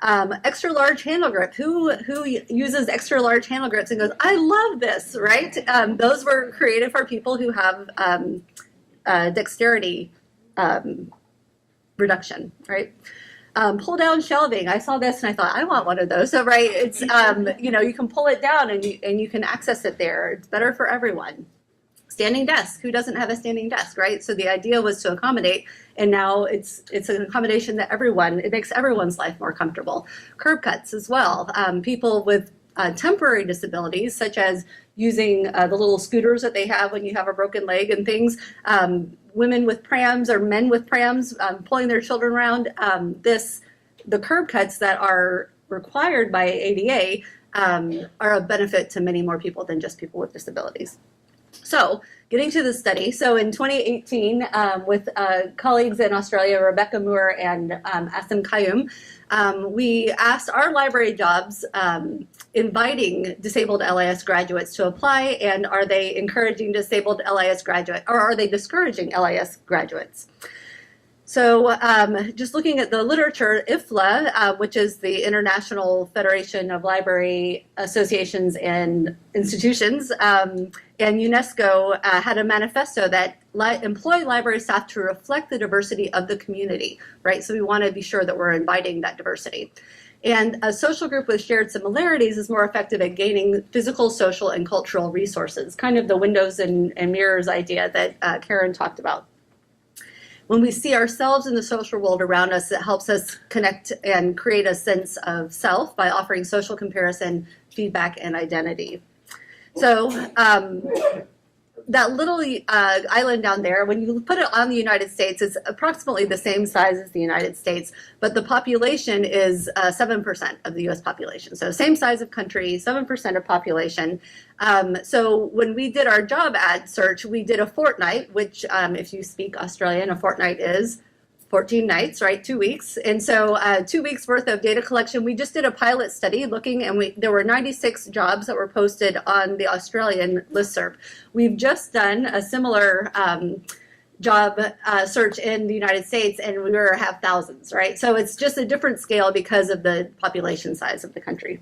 Extra large handle grip. Who uses extra large handle grips and goes, I love this, right? Those were created for people who have dexterity reduction, right? Pull down shelving. I saw this and I thought, I want one of those. So, right, it's, you can pull it down and you can access it there. It's better for everyone. Standing desk. Who doesn't have a standing desk, right? So the idea was to accommodate, and now it's an accommodation that it makes everyone's life more comfortable. Curb cuts as well. People with temporary disabilities, such as using the little scooters that they have when you have a broken leg and things. Women with prams or men with prams pulling their children around. The curb cuts that are required by ADA are a benefit to many more people than just people with disabilities. So getting to the study, so in 2018, with colleagues in Australia, Rebecca Moore and Asim Qayyum, we asked our library jobs inviting disabled LIS graduates to apply, and are they encouraging disabled LIS graduates, or are they discouraging LIS graduates? So just looking at the literature, IFLA, which is the International Federation of Library Associations and Institutions, and UNESCO had a manifesto that employ library staff to reflect the diversity of the community, right? So we want to be sure that we're inviting that diversity. And a social group with shared similarities is more effective at gaining physical, social, and cultural resources, kind of the windows and mirrors idea that Karen talked about. When we see ourselves in the social world around us, it helps us connect and create a sense of self by offering social comparison, feedback, and identity. So that little island down there, when you put it on the United States, it's approximately the same size as the United States, but the population is 7% of the US population. So same size of country, 7% of population. So when we did our job ad search, we did a fortnight, which if you speak Australian, a fortnight is 14 nights, right? 2 weeks. And so 2 weeks worth of data collection. We just did a pilot study looking, and there were 96 jobs that were posted on the Australian listserv. We've just done a similar job search in the United States, and we have thousands, right? So it's just a different scale because of the population size of the country.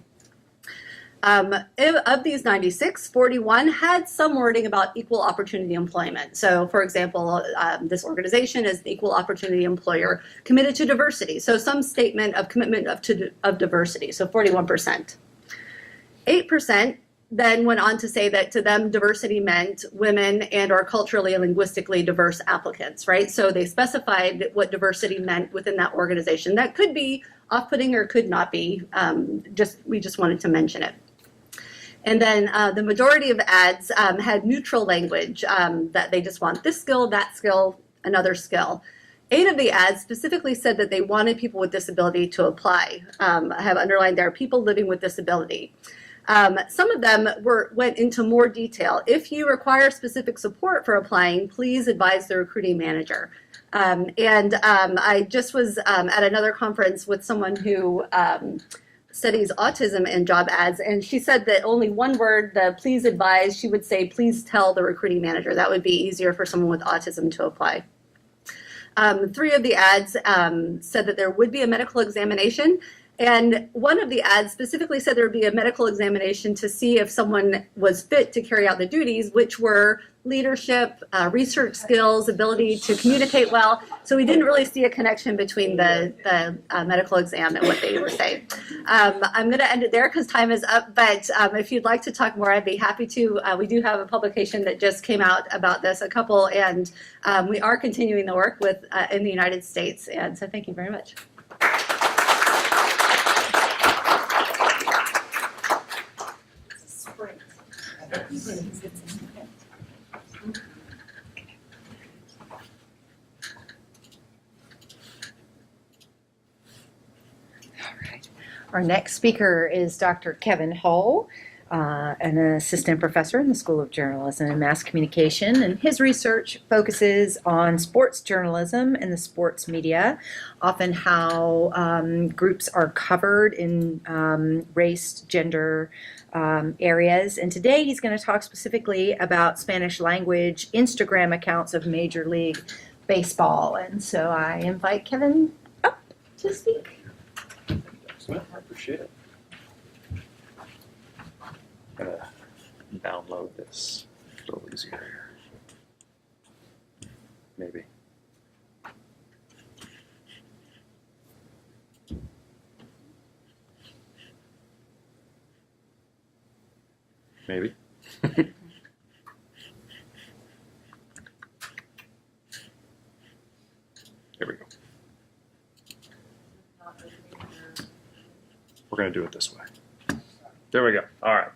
Of these 96, 41 had some wording about equal opportunity employment. So, for example, this organization is the equal opportunity employer committed to diversity. So some statement of commitment of diversity, so 41%. 8% then went on to say that to them, diversity meant women and or culturally and linguistically diverse applicants, right? So they specified what diversity meant within that organization. That could be off-putting or could not be, we just wanted to mention it. And then the majority of ads had neutral language that they just want this skill, that skill, another skill. 8 of the ads specifically said that they wanted people with disability to apply. I have underlined there, people living with disability. Some of them went into more detail. If you require specific support for applying, please advise the recruiting manager. I just was at another conference with someone who studies autism in job ads, and she said that only one word, the please advise, she would say, please tell the recruiting manager. That would be easier for someone with autism to apply. 3 of the ads said that there would be a medical examination, and one of the ads specifically said there would be a medical examination to see if someone was fit to carry out the duties, which were leadership, research skills, ability to communicate well. So we didn't really see a connection between the medical exam and what they were saying. I'm going to end it there because time is up, but if you'd like to talk more, I'd be happy to. We do have a publication that just came out about this, a couple, and we are continuing the work with in the United States. And so thank you very much. Our next speaker is Dr. Kevin Hull, an assistant professor in the School of Journalism and Mass Communication, and his research focuses on sports journalism and the sports media, often how groups are covered in race, gender areas. And today he's going to talk specifically about Spanish language Instagram accounts of Major League Baseball. And so I invite Kevin up to speak. I appreciate it. I'm gonna download this a little easier here. Maybe. Maybe. Here we go. We're going to do it this way. There we go. All right.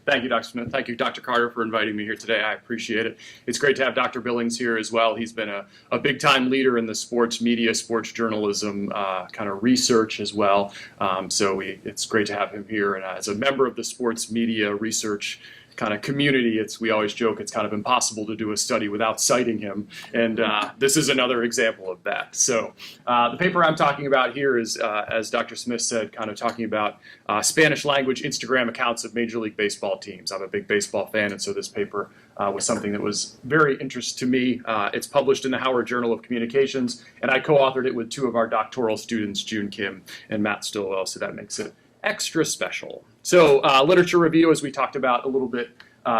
Thank you, Dr. Smith. Thank you, Dr. Carter, for inviting me here today. I appreciate it. It's great to have Dr. Billings here as well. He's been a big-time leader in the sports media, sports journalism kind of research as well. It's great to have him here. And as a member of the sports media research kind of community, we always joke it's kind of impossible to do a study without citing him, and this is another example of that. So the paper I'm talking about here is, as Dr. Smith said, kind of talking about Spanish language Instagram accounts of Major League Baseball teams. I'm a big baseball fan, and so this paper was something that was very interesting to me. It's published in the Howard Journal of Communications, and I co-authored it with two of our doctoral students, June Kim and Matt Stillwell, so that makes it extra special. So literature review, as we talked about a little bit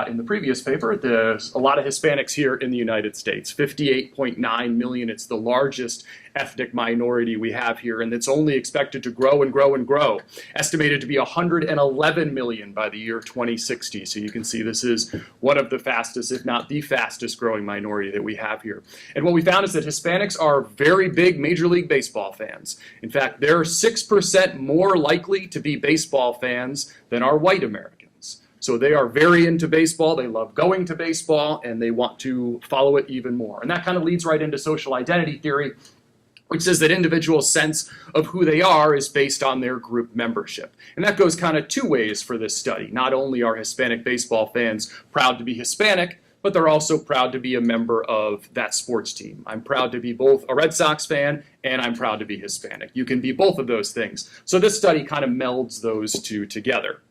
in the previous paper, there's a lot of Hispanics here in the United States, 58.9 million. It's the largest ethnic minority we have here, and it's only expected to grow and grow and grow, estimated to be 111 million by the year 2060. So you can see this is one of the fastest, if not the fastest growing minority that we have here. And what we found is that Hispanics are very big Major League Baseball fans. In fact, they're 6% more likely to be baseball fans than are white Americans. So they are very into baseball, they love going to baseball, and they want to follow it even more. And that kind of leads right into social identity theory, which says that individuals' sense of who they are is based on their group membership. And that goes kind of two ways for this study. Not only are Hispanic baseball fans proud to be Hispanic, but they're also proud to be a member of that sports team. I'm proud to be both a Red Sox fan and I'm proud to be Hispanic. You can be both of those things. So this study kind of melds those two together.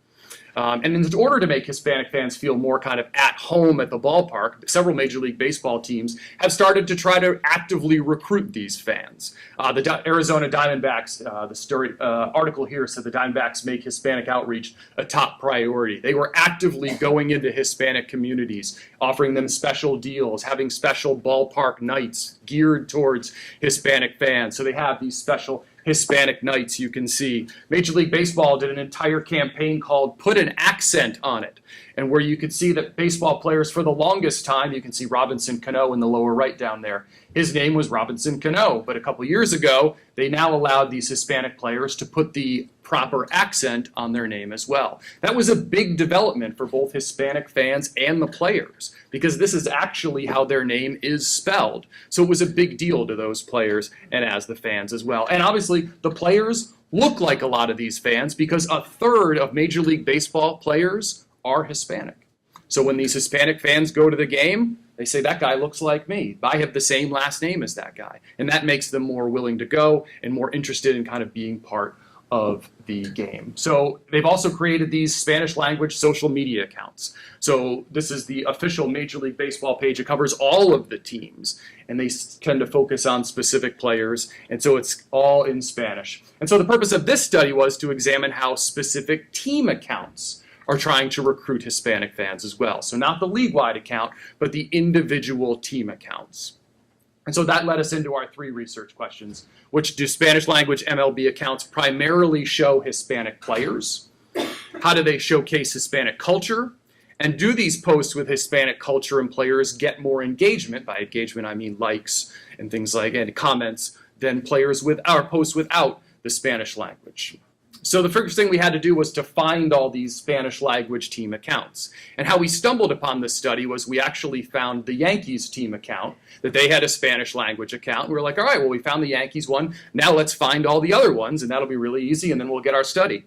And in order to make Hispanic fans feel more kind of at home at the ballpark, several Major League Baseball teams have started to try to actively recruit these fans. The Arizona Diamondbacks, the story article here said the Diamondbacks make Hispanic outreach a top priority. They were actively going into Hispanic communities, offering them special deals, having special ballpark nights geared towards Hispanic fans. So they have these special Hispanic nights, you can see. Major League Baseball did an entire campaign called Put an Accent on It, and where you could see that baseball players for the longest time, you can see Robinson Cano in the lower right down there, his name was Robinson Cano, but a couple years ago, they now allowed these Hispanic players to put the proper accent on their name as well. That was a big development for both Hispanic fans and the players, because this is actually how their name is spelled. So it was a big deal to those players and as the fans as well. And obviously, the players look like a lot of these fans because a third of Major League Baseball players are Hispanic. So when these Hispanic fans go to the game, they say, that guy looks like me. I have the same last name as that guy. And that makes them more willing to go and more interested in kind of being part of the game. So they've also created these Spanish language social media accounts. So this is the official Major League Baseball page. It covers all of the teams, and they tend to focus on specific players, and so it's all in Spanish. And so the purpose of this study was to examine how specific team accounts are trying to recruit Hispanic fans as well. So not the league-wide account, but the individual team accounts. And so that led us into our three research questions, which do Spanish language MLB accounts primarily show Hispanic players? How do they showcase Hispanic culture? And do these posts with Hispanic culture and players get more engagement? By engagement, I mean likes and things like and comments than players with our posts without the Spanish language. So the first thing we had to do was to find all these Spanish language team accounts. And how we stumbled upon this study was we actually found the Yankees team account, that they had a Spanish language account. We were like, all right, well, we found the Yankees one. Now let's find all the other ones, and that'll be really easy, and then we'll get our study.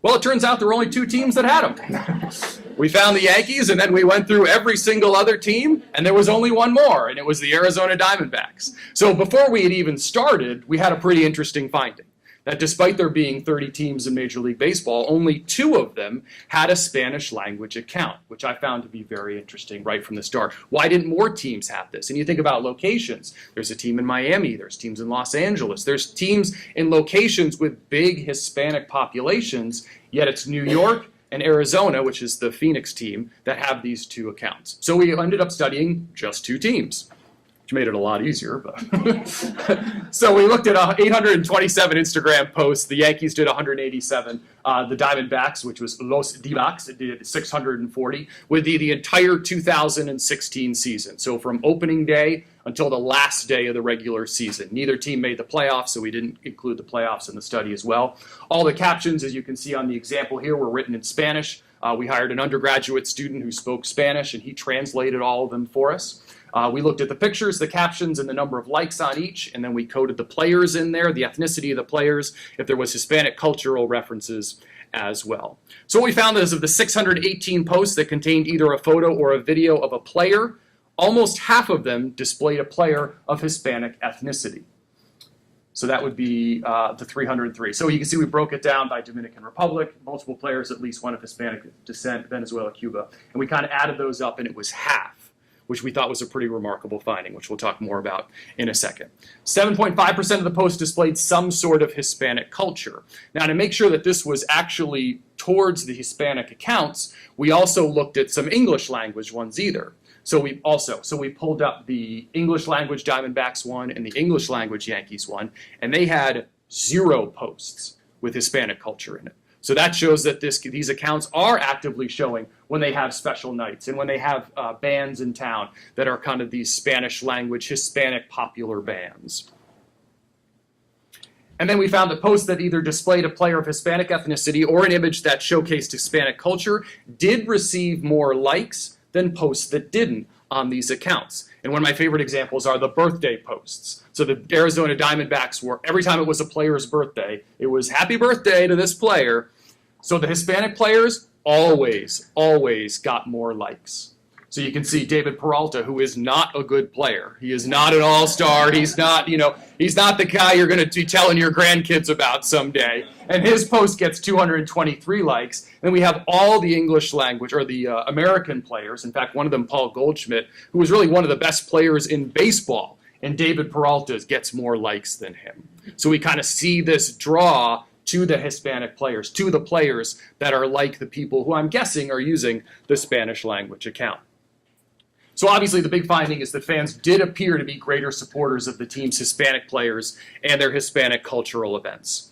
Well, it turns out there were only two teams that had them. We found the Yankees, and then we went through every single other team, and there was only one more, and it was the Arizona Diamondbacks. So before we had even started, we had a pretty interesting finding, that despite there being 30 teams in Major League Baseball, only 2 of them had a Spanish language account, which I found to be very interesting right from the start. Why didn't more teams have this? And you think about locations. There's a team in Miami. There's teams in Los Angeles. There's teams in locations with big Hispanic populations, yet it's New York and Arizona, which is the Phoenix team, that have these 2 accounts. So we ended up studying just 2 teams. Made it a lot easier, but so we looked at 827 Instagram posts. The Yankees did 187. The Diamondbacks, which was Los Divacs, did 640 with the entire 2016 season. So from opening day until the last day of the regular season. Neither team made the playoffs, so we didn't include the playoffs in the study as well. All the captions, as you can see on the example here, were written in Spanish. We hired an undergraduate student who spoke Spanish, and he translated all of them for us. We looked at the pictures, the captions, and the number of likes on each, and then we coded the players in there, the ethnicity of the players, if there was Hispanic cultural references, as well. So what we found is of the 618 posts that contained either a photo or a video of a player, almost half of them displayed a player of Hispanic ethnicity. So that would be the 303. So you can see we broke it down by Dominican Republic, multiple players, at least one of Hispanic descent, Venezuela, Cuba. And we kind of added those up, and it was half, which we thought was a pretty remarkable finding, which we'll talk more about in a second. 7.5% of the posts displayed some sort of Hispanic culture. Now, to make sure that this was actually towards the Hispanic accounts, we also looked at some English language ones either. So we pulled up the English language Diamondbacks one and the English language Yankees one, and they had 0 posts with Hispanic culture in it. So that shows that these accounts are actively showing when they have special nights and when they have bands in town that are kind of these Spanish language, Hispanic popular bands. And then we found that posts that either displayed a player of Hispanic ethnicity or an image that showcased Hispanic culture did receive more likes than posts that didn't on these accounts. And one of my favorite examples are the birthday posts. So the Arizona Diamondbacks were, every time it was a player's birthday, it was happy birthday to this player. So the Hispanic players always got more likes. So you can see David Peralta, who is not a good player. He is not an all-star. He's not, he's not the guy you're going to be telling your grandkids about someday. And his post gets 223 likes. And then we have all the English language, or the American players. In fact, one of them, Paul Goldschmidt, who was really one of the best players in baseball. And David Peralta gets more likes than him. So we kind of see this draw to the Hispanic players, to the players that are like the people who I'm guessing are using the Spanish language account. So obviously the big finding is that fans did appear to be greater supporters of the team's Hispanic players and their Hispanic cultural events.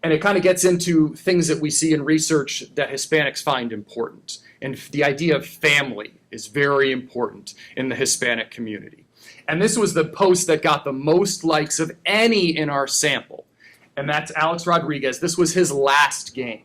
And it kind of gets into things that we see in research that Hispanics find important. And the idea of family is very important in the Hispanic community. And this was the post that got the most likes of any in our sample. And that's Alex Rodriguez. This was his last game.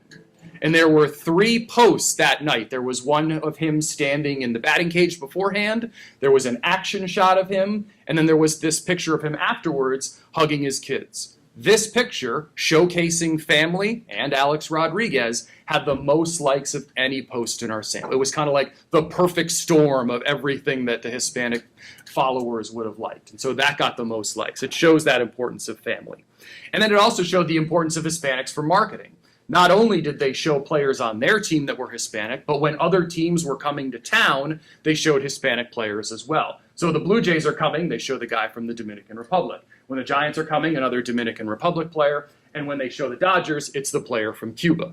And there were 3 posts that night. There was one of him standing in the batting cage beforehand. There was an action shot of him. And then there was this picture of him afterwards hugging his kids. This picture, showcasing family and Alex Rodriguez, had the most likes of any post in our sample. It was kind of like the perfect storm of everything that the Hispanic followers would have liked. And so that got the most likes. It shows that importance of family. And then it also showed the importance of Hispanics for marketing. Not only did they show players on their team that were Hispanic, but when other teams were coming to town, they showed Hispanic players as well. So the Blue Jays are coming, they show the guy from the Dominican Republic. When the Giants are coming, another Dominican Republic player. And when they show the Dodgers, it's the player from Cuba.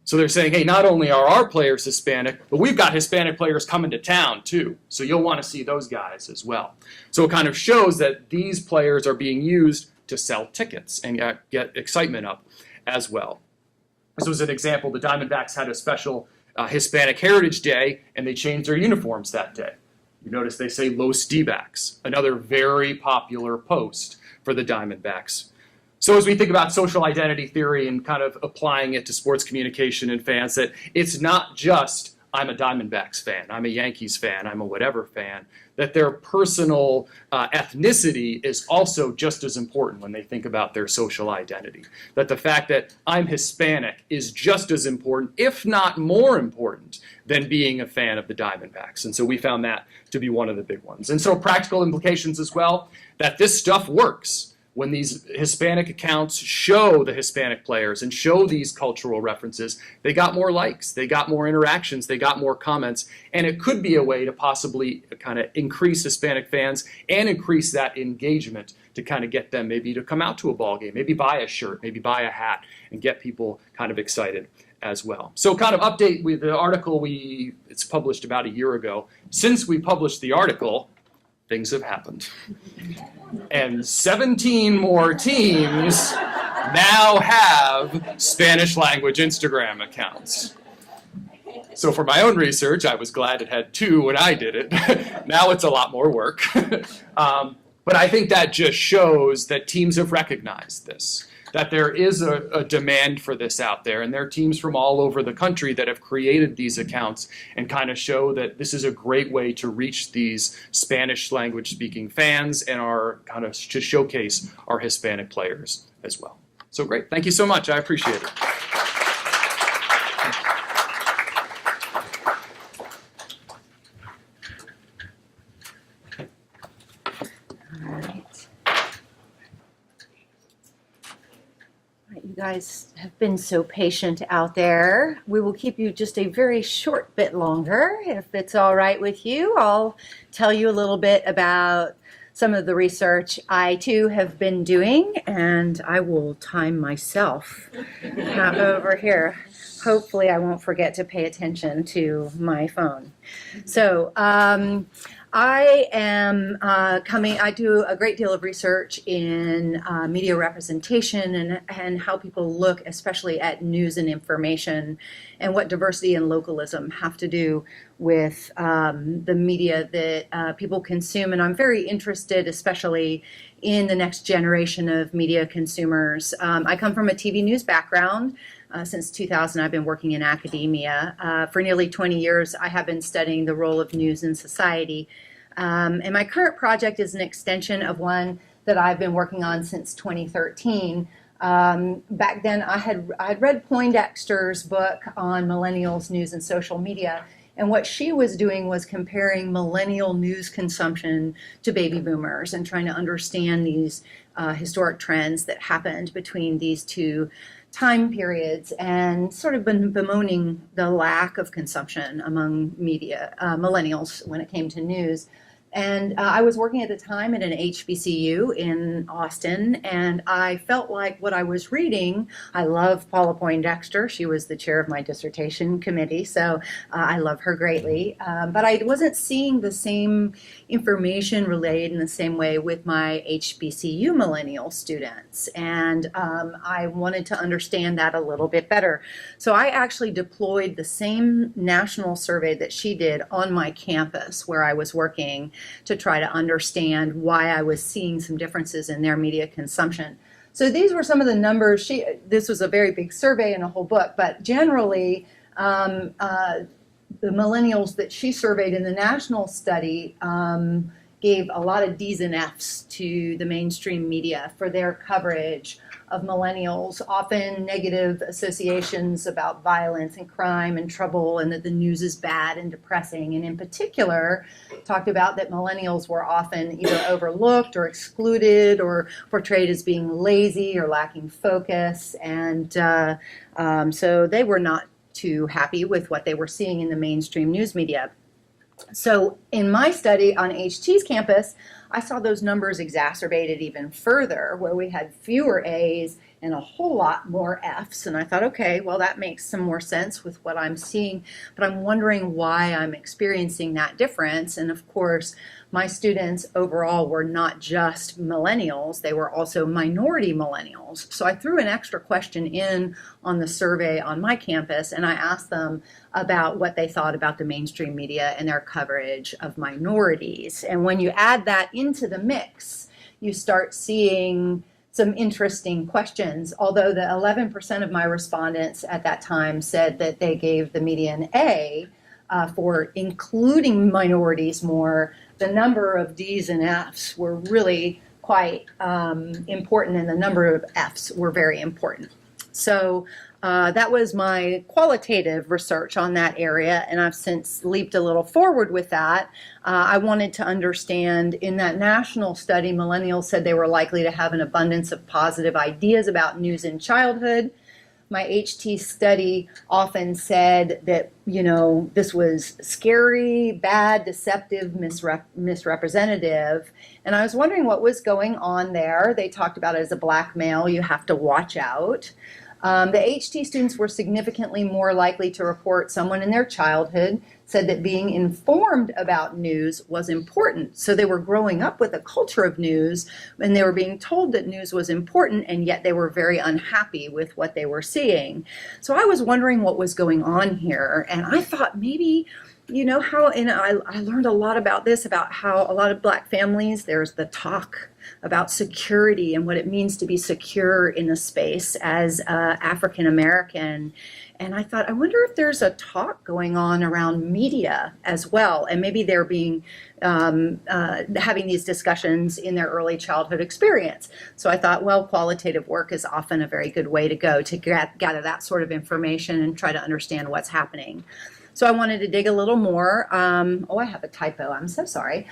So they're saying, hey, not only are our players Hispanic, but we've got Hispanic players coming to town too. So you'll want to see those guys as well. So it kind of shows that these players are being used to sell tickets and get excitement up as well. This was an example. The Diamondbacks had a special Hispanic Heritage Day, and they changed their uniforms that day. You notice they say Los D-backs, another very popular post for the Diamondbacks. So as we think about social identity theory and kind of applying it to sports communication and fans, that it's not just I'm a Diamondbacks fan, I'm a Yankees fan, I'm a whatever fan, that their personal ethnicity is also just as important when they think about their social identity. That the fact that I'm Hispanic is just as important, if not more important, than being a fan of the Diamondbacks. And so we found that to be one of the big ones. And so practical implications as well, that this stuff works. When these Hispanic accounts show the Hispanic players and show these cultural references, they got more likes, they got more interactions, they got more comments, and it could be a way to possibly kind of increase Hispanic fans and increase that engagement to kind of get them maybe to come out to a ball game, maybe buy a shirt, maybe buy a hat, and get people kind of excited as well. So kind of update with the article, it's published about a year ago. Since we published the article, things have happened. And 17 more teams now have Spanish language Instagram accounts. So for my own research, I was glad it had 2 when I did it. Now it's a lot more work. But I think that just shows that teams have recognized this, that there is a demand for this out there, and there are teams from all over the country that have created these accounts and kind of show that this is a great way to reach these Spanish language speaking fans and our kind of to showcase our Hispanic players as well. So great. Thank you so much. I appreciate it. guys have been so patient out there. We will keep you just a very short bit longer. If it's all right with you, I'll tell you a little bit about some of the research I too have been doing, and I will time myself over here. Hopefully I won't forget to pay attention to my phone. So I am I do a great deal of research in media representation and how people look especially at news and information and what diversity and localism have to do with the media that people consume. And I'm very interested especially in the next generation of media consumers. I come from a TV news background. Since 2000, I've been working in academia. For nearly 20 years, I have been studying the role of news in society. And my current project is an extension of one that I've been working on since 2013. Back then, I had read Poindexter's book on millennials, news, and social media. And what she was doing was comparing millennial news consumption to baby boomers and trying to understand these historic trends that happened between these two time periods, and sort of been bemoaning the lack of consumption among media millennials when it came to news. And I was working at the time at an HBCU in Austin, and I felt like what I was reading, I love Paula Poindexter. She was the chair of my dissertation committee, so I love her greatly. But I wasn't seeing the same information relayed in the same way with my HBCU millennial students. And I wanted to understand that a little bit better. So I actually deployed the same national survey that she did on my campus where I was working to try to understand why I was seeing some differences in their media consumption. So these were some of the numbers. This was a very big survey and a whole book, but generally the millennials that she surveyed in the national study gave a lot of D's and F's to the mainstream media for their coverage of millennials, often negative associations about violence and crime and trouble, and that the news is bad and depressing. And in particular, talked about that millennials were often either overlooked or excluded or portrayed as being lazy or lacking focus. And so they were not too happy with what they were seeing in the mainstream news media. So in my study on HT's campus, I saw those numbers exacerbated even further, where we had fewer A's and a whole lot more F's. And I thought, okay, well, that makes some more sense with what I'm seeing, but I'm wondering why I'm experiencing that difference. And of course, my students overall were not just millennials, they were also minority millennials. So I threw an extra question in on the survey on my campus, and I asked them about what they thought about the mainstream media and their coverage of minorities. And when you add that into the mix, you start seeing some interesting questions. Although the 11% of my respondents at that time said that they gave the media an A for including minorities more, the number of D's and F's were really quite important, and the number of F's were very important. So that was my qualitative research on that area, and I've since leaped a little forward with that. I wanted to understand, in that national study, millennials said they were likely to have an abundance of positive ideas about news in childhood. My HT study often said that, this was scary, bad, deceptive, misrepresentative. And I was wondering what was going on there. They talked about it as a black male, you have to watch out. The HT students were significantly more likely to report someone in their childhood said that being informed about news was important. So they were growing up with a culture of news, and they were being told that news was important, and yet they were very unhappy with what they were seeing. So I was wondering what was going on here, and I thought maybe, I learned a lot about this, about how a lot of Black families, there's the talk about security and what it means to be secure in the space as African American. And I thought, I wonder if there's a talk going on around media as well, and maybe they're being having these discussions in their early childhood experience. So I thought, well, qualitative work is often a very good way to go to gather that sort of information and try to understand what's happening. So I wanted to dig a little more. I have a typo. I'm so sorry.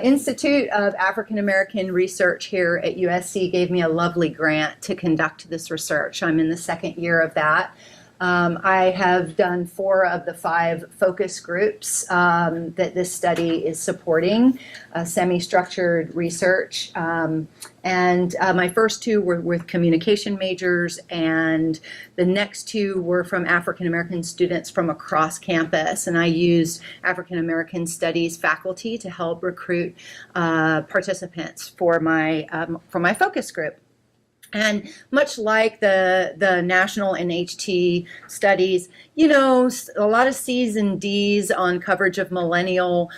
Institute of African American Research here at USC gave me a lovely grant to conduct this research. I'm in the second year of that. I have done 4 of the 5 focus groups that this study is supporting, semi-structured research. And my first 2 were with communication majors, and the next 2 were from African American students from across campus. And I used African American Studies faculty to help recruit participants for my focus group. And much like the national NHT studies, you know, a lot of C's and D's on coverage of millennial,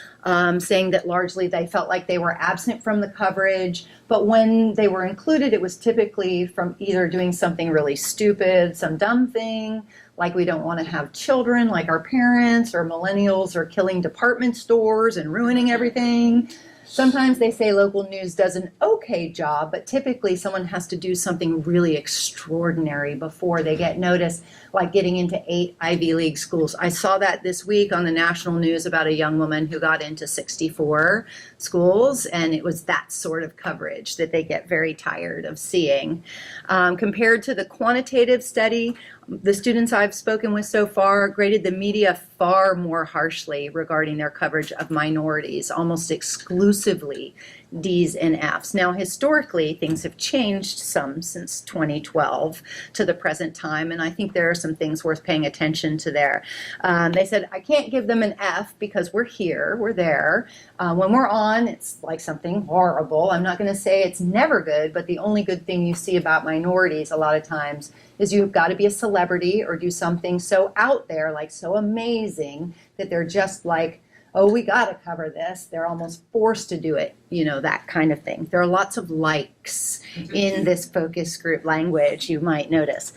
saying that largely they felt like they were absent from the coverage. But when they were included, it was typically from either doing something really stupid, some dumb thing, like we don't want to have children like our parents, or millennials are killing department stores and ruining everything. Sometimes they say local news does an okay job, but typically someone has to do something really extraordinary before they get noticed, like getting into 8 Ivy League schools. I saw that this week on the national news about a young woman who got into 64 schools, and it was that sort of coverage that they get very tired of seeing. Compared to the quantitative study, the students I've spoken with so far graded the media far more harshly regarding their coverage of minorities, almost exclusively D's and F's. Now, historically, things have changed some since 2012 to the present time, and I think there are some things worth paying attention to there. They said, I can't give them an F because we're here, we're there. When we're on, it's like something horrible. I'm not going to say it's never good, but the only good thing you see about minorities a lot of times is you've got to be a celebrity or do something so out there, like so amazing, that they're just like, oh, we got to cover this. They're almost forced to do it, you know, that kind of thing. There are lots of likes in this focus group language, you might notice.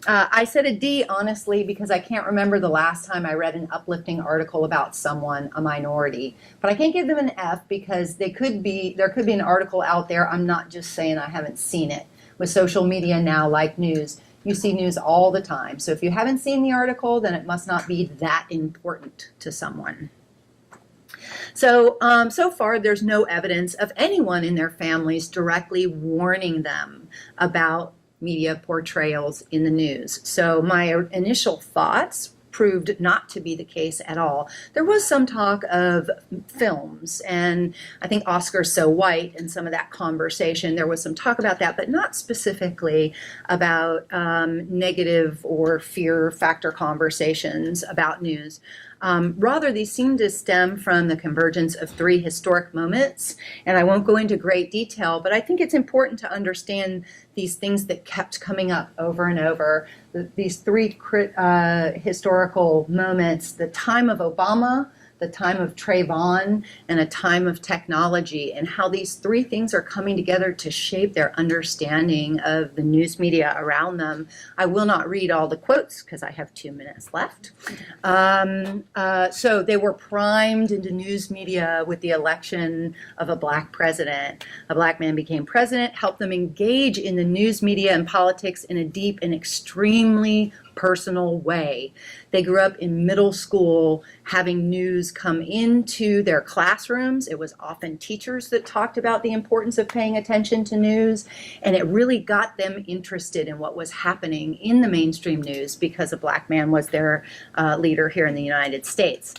I said a D, honestly, because I can't remember the last time I read an uplifting article about someone, a minority. But I can't give them an F because there could be an article out there. I'm not just saying I haven't seen it. With social media now, like news, you see news all the time. So if you haven't seen the article, then it must not be that important to someone. So, so far, there's no evidence of anyone in their families directly warning them about media portrayals in the news. So my initial thoughts proved not to be the case at all. There was some talk of films, and I think Oscar's So White and some of that conversation, there was some talk about that, but not specifically about negative or fear factor conversations about news. Rather, these seem to stem from the convergence of 3 historic moments, and I won't go into great detail, but I think it's important to understand these things that kept coming up over and over. These 3 historical moments: the time of Obama, the time of Trayvon, and a time of technology, and how these 3 things are coming together to shape their understanding of the news media around them. I will not read all the quotes because I have 2 minutes left. So they were primed into news media with the election of a black president. A black man became president, helped them engage in the news media and politics in a deep and extremely personal way. They grew up in middle school having news come into their classrooms. It was often teachers that talked about the importance of paying attention to news, and it really got them interested in what was happening in the mainstream news because a black man was their leader here in the United States.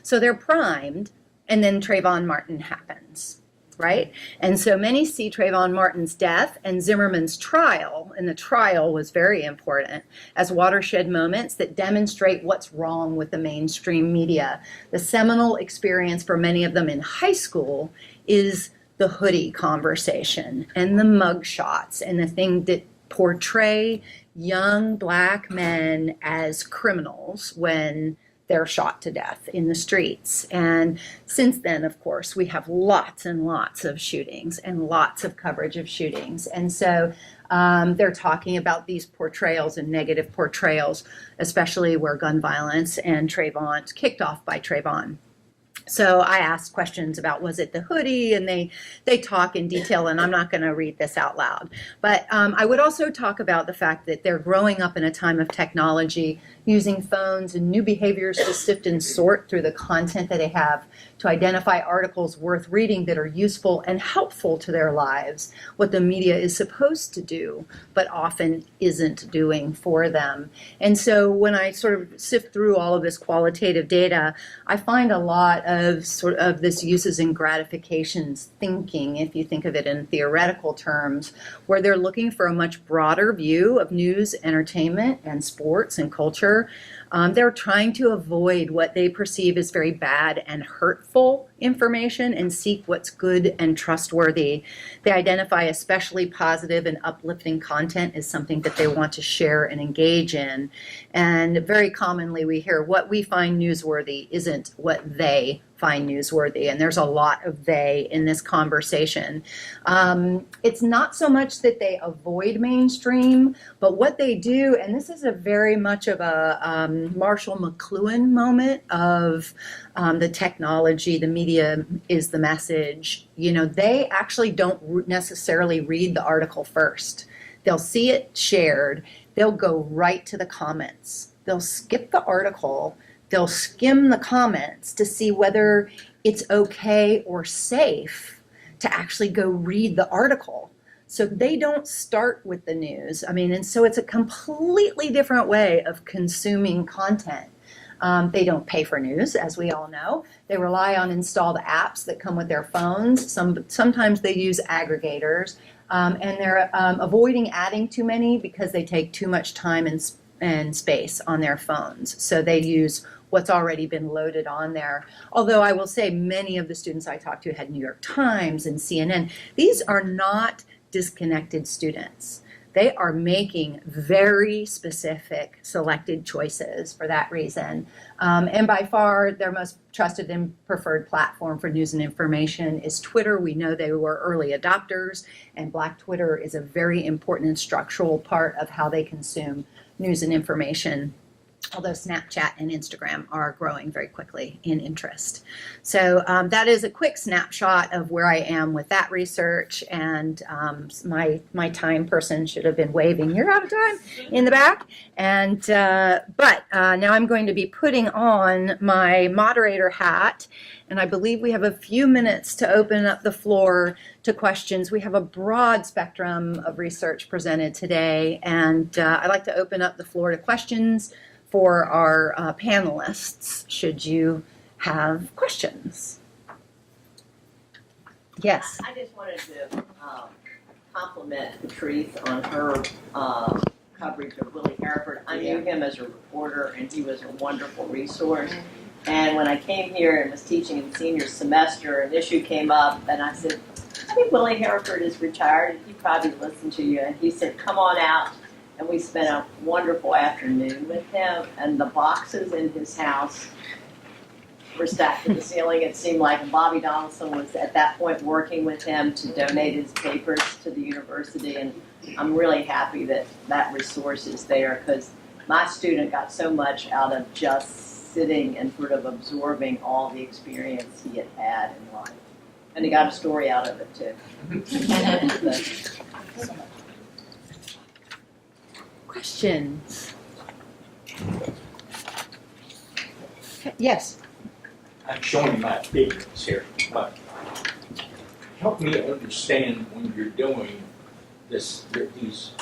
So they're primed, and then Trayvon Martin happens. Right? And so many see Trayvon Martin's death and Zimmerman's trial, and the trial was very important, as watershed moments that demonstrate what's wrong with the mainstream media. The seminal experience for many of them in high school is the hoodie conversation and the mug shots and the thing that portray young black men as criminals when they're shot to death in the streets. And since then, of course, we have lots and lots of shootings and lots of coverage of shootings. And so they're talking about these portrayals and negative portrayals, especially where gun violence and Trayvon, kicked off by Trayvon. So I asked questions about, was it the hoodie? And they talk in detail, and I'm not going to read this out loud. But I would also talk about the fact that they're growing up in a time of technology, using phones and new behaviors to sift and sort through the content that they have to identify articles worth reading that are useful and helpful to their lives, what the media is supposed to do, but often isn't doing for them. And so when I sort of sift through all of this qualitative data, I find a lot of sort of this uses and gratifications thinking, if you think of it in theoretical terms, where they're looking for a much broader view of news, entertainment, and sports and culture. They're trying to avoid what they perceive as very bad and hurtful information and seek what's good and trustworthy. They identify especially positive and uplifting content as something that they want to share and engage in. And very commonly we hear what we find newsworthy isn't what they find newsworthy, and there's a lot of they in this conversation. It's not so much that they avoid mainstream, but what they do, and this is a very much of a Marshall McLuhan moment of the technology, the media is the message. You know, they actually don't necessarily read the article first. They'll see it shared, they'll go right to the comments. They'll skip the article, they'll skim the comments to see whether it's okay or safe to actually go read the article. So they don't start with the news. I mean, and so it's a completely different way of consuming content. They don't pay for news, as we all know. They rely on installed apps that come with their phones. Sometimes they use aggregators, and they're avoiding adding too many because they take too much time and space on their phones. So they use what's already been loaded on there. Although I will say many of the students I talked to had New York Times and CNN. These are not disconnected students. They are making very specific selected choices for that reason. And by far, their most trusted and preferred platform for news and information is Twitter. We know they were early adopters, and Black Twitter is a very important and structural part of how they consume news and information, although Snapchat and Instagram are growing very quickly in interest. So that is a quick snapshot of where I am with that research, and my time person should have been waving, you're out of time, in the back. And but now I'm going to be putting on my moderator hat, and I believe we have a few minutes to open up the floor to questions. We have a broad spectrum of research presented today, and I'd like to open up the floor to questions for our panelists, should you have questions. Yes. I just wanted to compliment Patrice on her coverage of Willie Hereford. I knew him as a reporter, and he was a wonderful resource. And when I came here and was teaching in senior semester, an issue came up, and I said, I think Willie Hereford is retired. He probably listened to you. And he said, come on out. And we spent a wonderful afternoon with him, and the boxes in his house were stacked to the ceiling. It seemed like Bobby Donaldson was at that point working with him to donate his papers to the university, and I'm really happy that that resource is there, because my student got so much out of just sitting and sort of absorbing all the experience he had had in life. And he got a story out of it, too. Questions? Yes. I'm showing my ignorance here, but help me understand when you're doing these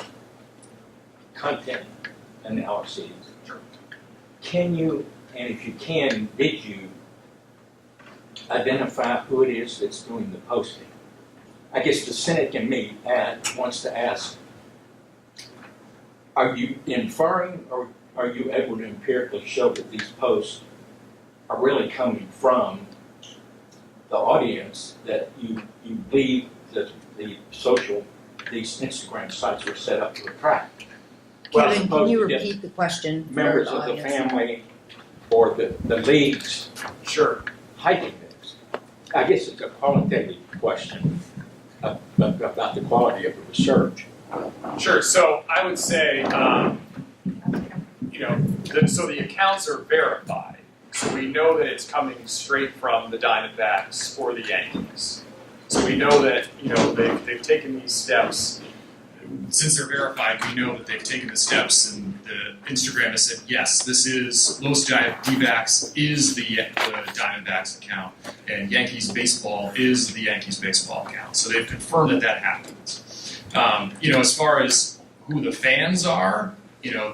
content analyses. Can you, and if you can, did you identify who it is that's doing the posting? I guess the cynic in me wants to ask, are you inferring, or are you able to empirically show that these posts are really coming from the audience that you believe that these Instagram sites were set up to attract? Kevin, can you repeat the question? Members of the family or the leagues, sure, hiking this. I guess it's a qualitative question about the quality of the research. Sure. So I would say, so the accounts are verified. So we know that it's coming straight from the Diamondbacks or the Yankees. So we know that, they've taken these steps. Since they're verified, we know that they've taken the steps, and the Instagram has said, yes, this is Los D-backs is the Diamondbacks account, and Yankees baseball is the Yankees baseball account. So they've confirmed that that happens. As far as who the fans are,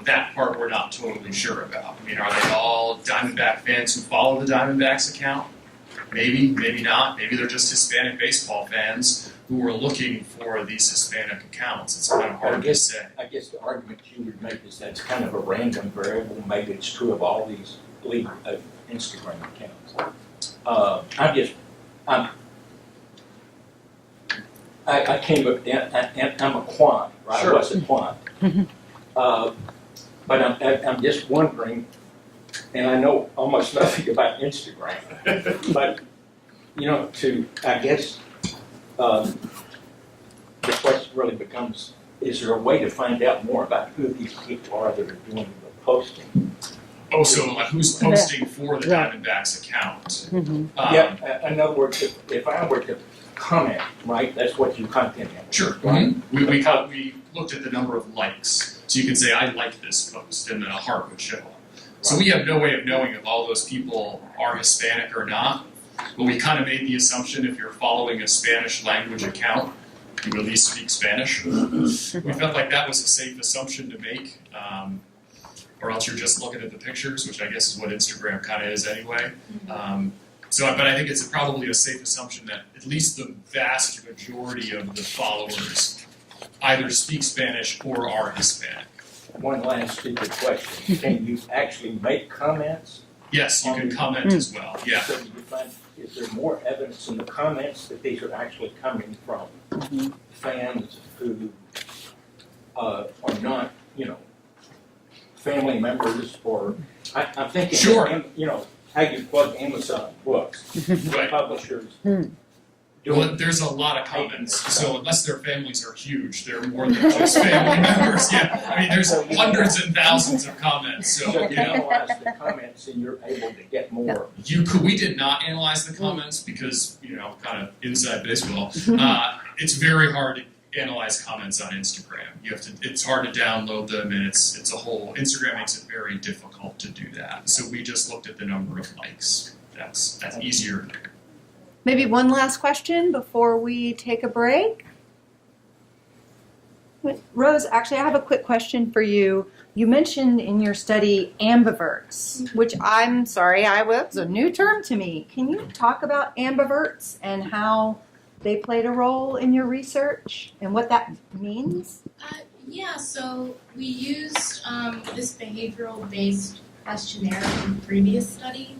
that part we're not totally sure about. I mean, are they all Diamondback fans who follow the Diamondbacks account? Maybe, maybe not. Maybe they're just Hispanic baseball fans who are looking for these Hispanic accounts. It's kind of hard to say. I guess the argument you would make is that's kind of a random variable. Maybe it's true of all these league Instagram accounts. I came up, and I'm a quant, right? Sure. I was a quant. But I'm just wondering, and I know almost nothing about Instagram, but, I guess the question really becomes, is there a way to find out more about who these people are that are doing the posting? Oh, so like who's posting for the Diamondbacks account? In other words, if I were to comment, right, that's what you content in. Sure. Right? We looked at the number of likes. So you can say, I like this post, and then a heart would show up. So we have no way of knowing if all those people are Hispanic or not. But we kind of made the assumption if you're following a Spanish language account, you at least speak Spanish. We felt like that was a safe assumption to make. Or else you're just looking at the pictures, which I guess is what Instagram kind of is anyway. But I think it's probably a safe assumption that at least the vast majority of the followers either speak Spanish or are Hispanic. One last stupid question. Can you actually make comments? Yes, you can comment as well. Yeah. So do you find, is there more evidence in the comments that these are actually coming from fans who are not, family members, or I'm thinking, Sure. How you plug Amazon books, Right. publishers. Well, there's a lot of comments, so unless their families are huge, they're more than just family members. Yeah, I mean, there's hundreds and thousands of comments. So So you analyze the comments and you're able to get more. We did not analyze the comments because kind of inside baseball. It's very hard to analyze comments on Instagram. It's hard to download them, and it's a whole. Instagram makes it very difficult to do that. So we just looked at the number of likes. That's easier. Maybe one last question before we take a break. Rose, actually, I have a quick question for you. You mentioned in your study ambiverts, which I'm sorry, was a new term to me. Can you talk about ambiverts and how they played a role in your research and what that means? So we used this behavioral-based questionnaire from the previous study,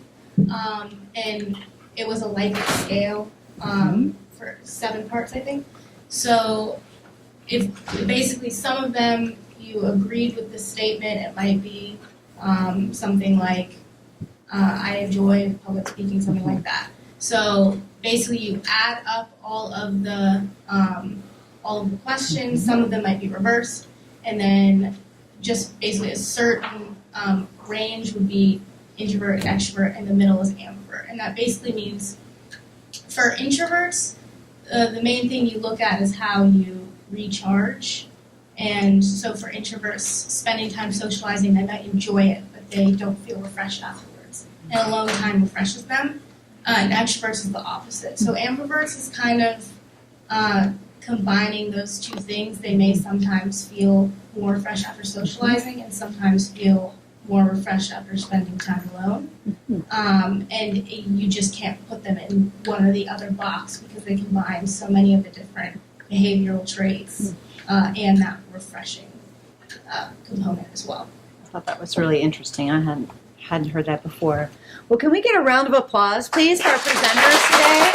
and it was a Likert scale for 7 parts, I think. So if basically some of them you agreed with the statement, it might be something like, I enjoy public speaking, something like that. So basically you add up all of the questions, some of them might be reversed, and then just basically a certain range would be introvert and extrovert, and the middle is ambivert. And that basically means for introverts, the main thing you look at is how you recharge. And so for introverts, spending time socializing, they might enjoy it, but they don't feel refreshed afterwards. And alone time refreshes them. And extroverts is the opposite. So ambiverts is kind of combining those two things. They may sometimes feel more refreshed after socializing and sometimes feel more refreshed after spending time alone. And you just can't put them in one or the other box because they combine so many of the different behavioral traits and that refreshing component as well. I thought that was really interesting. I hadn't heard that before. Well, can we get a round of applause, please, for our presenters today?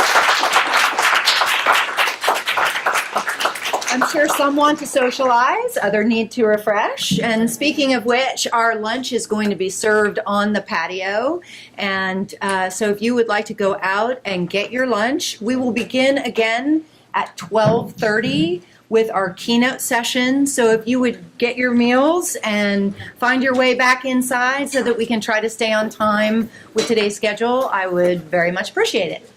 I'm sure some want to socialize, others need to refresh. And speaking of which, our lunch is going to be served on the patio. And so if you would like to go out and get your lunch, we will begin again at 12:30 with our keynote session. So if you would get your meals and find your way back inside so that we can try to stay on time with today's schedule, I would very much appreciate it.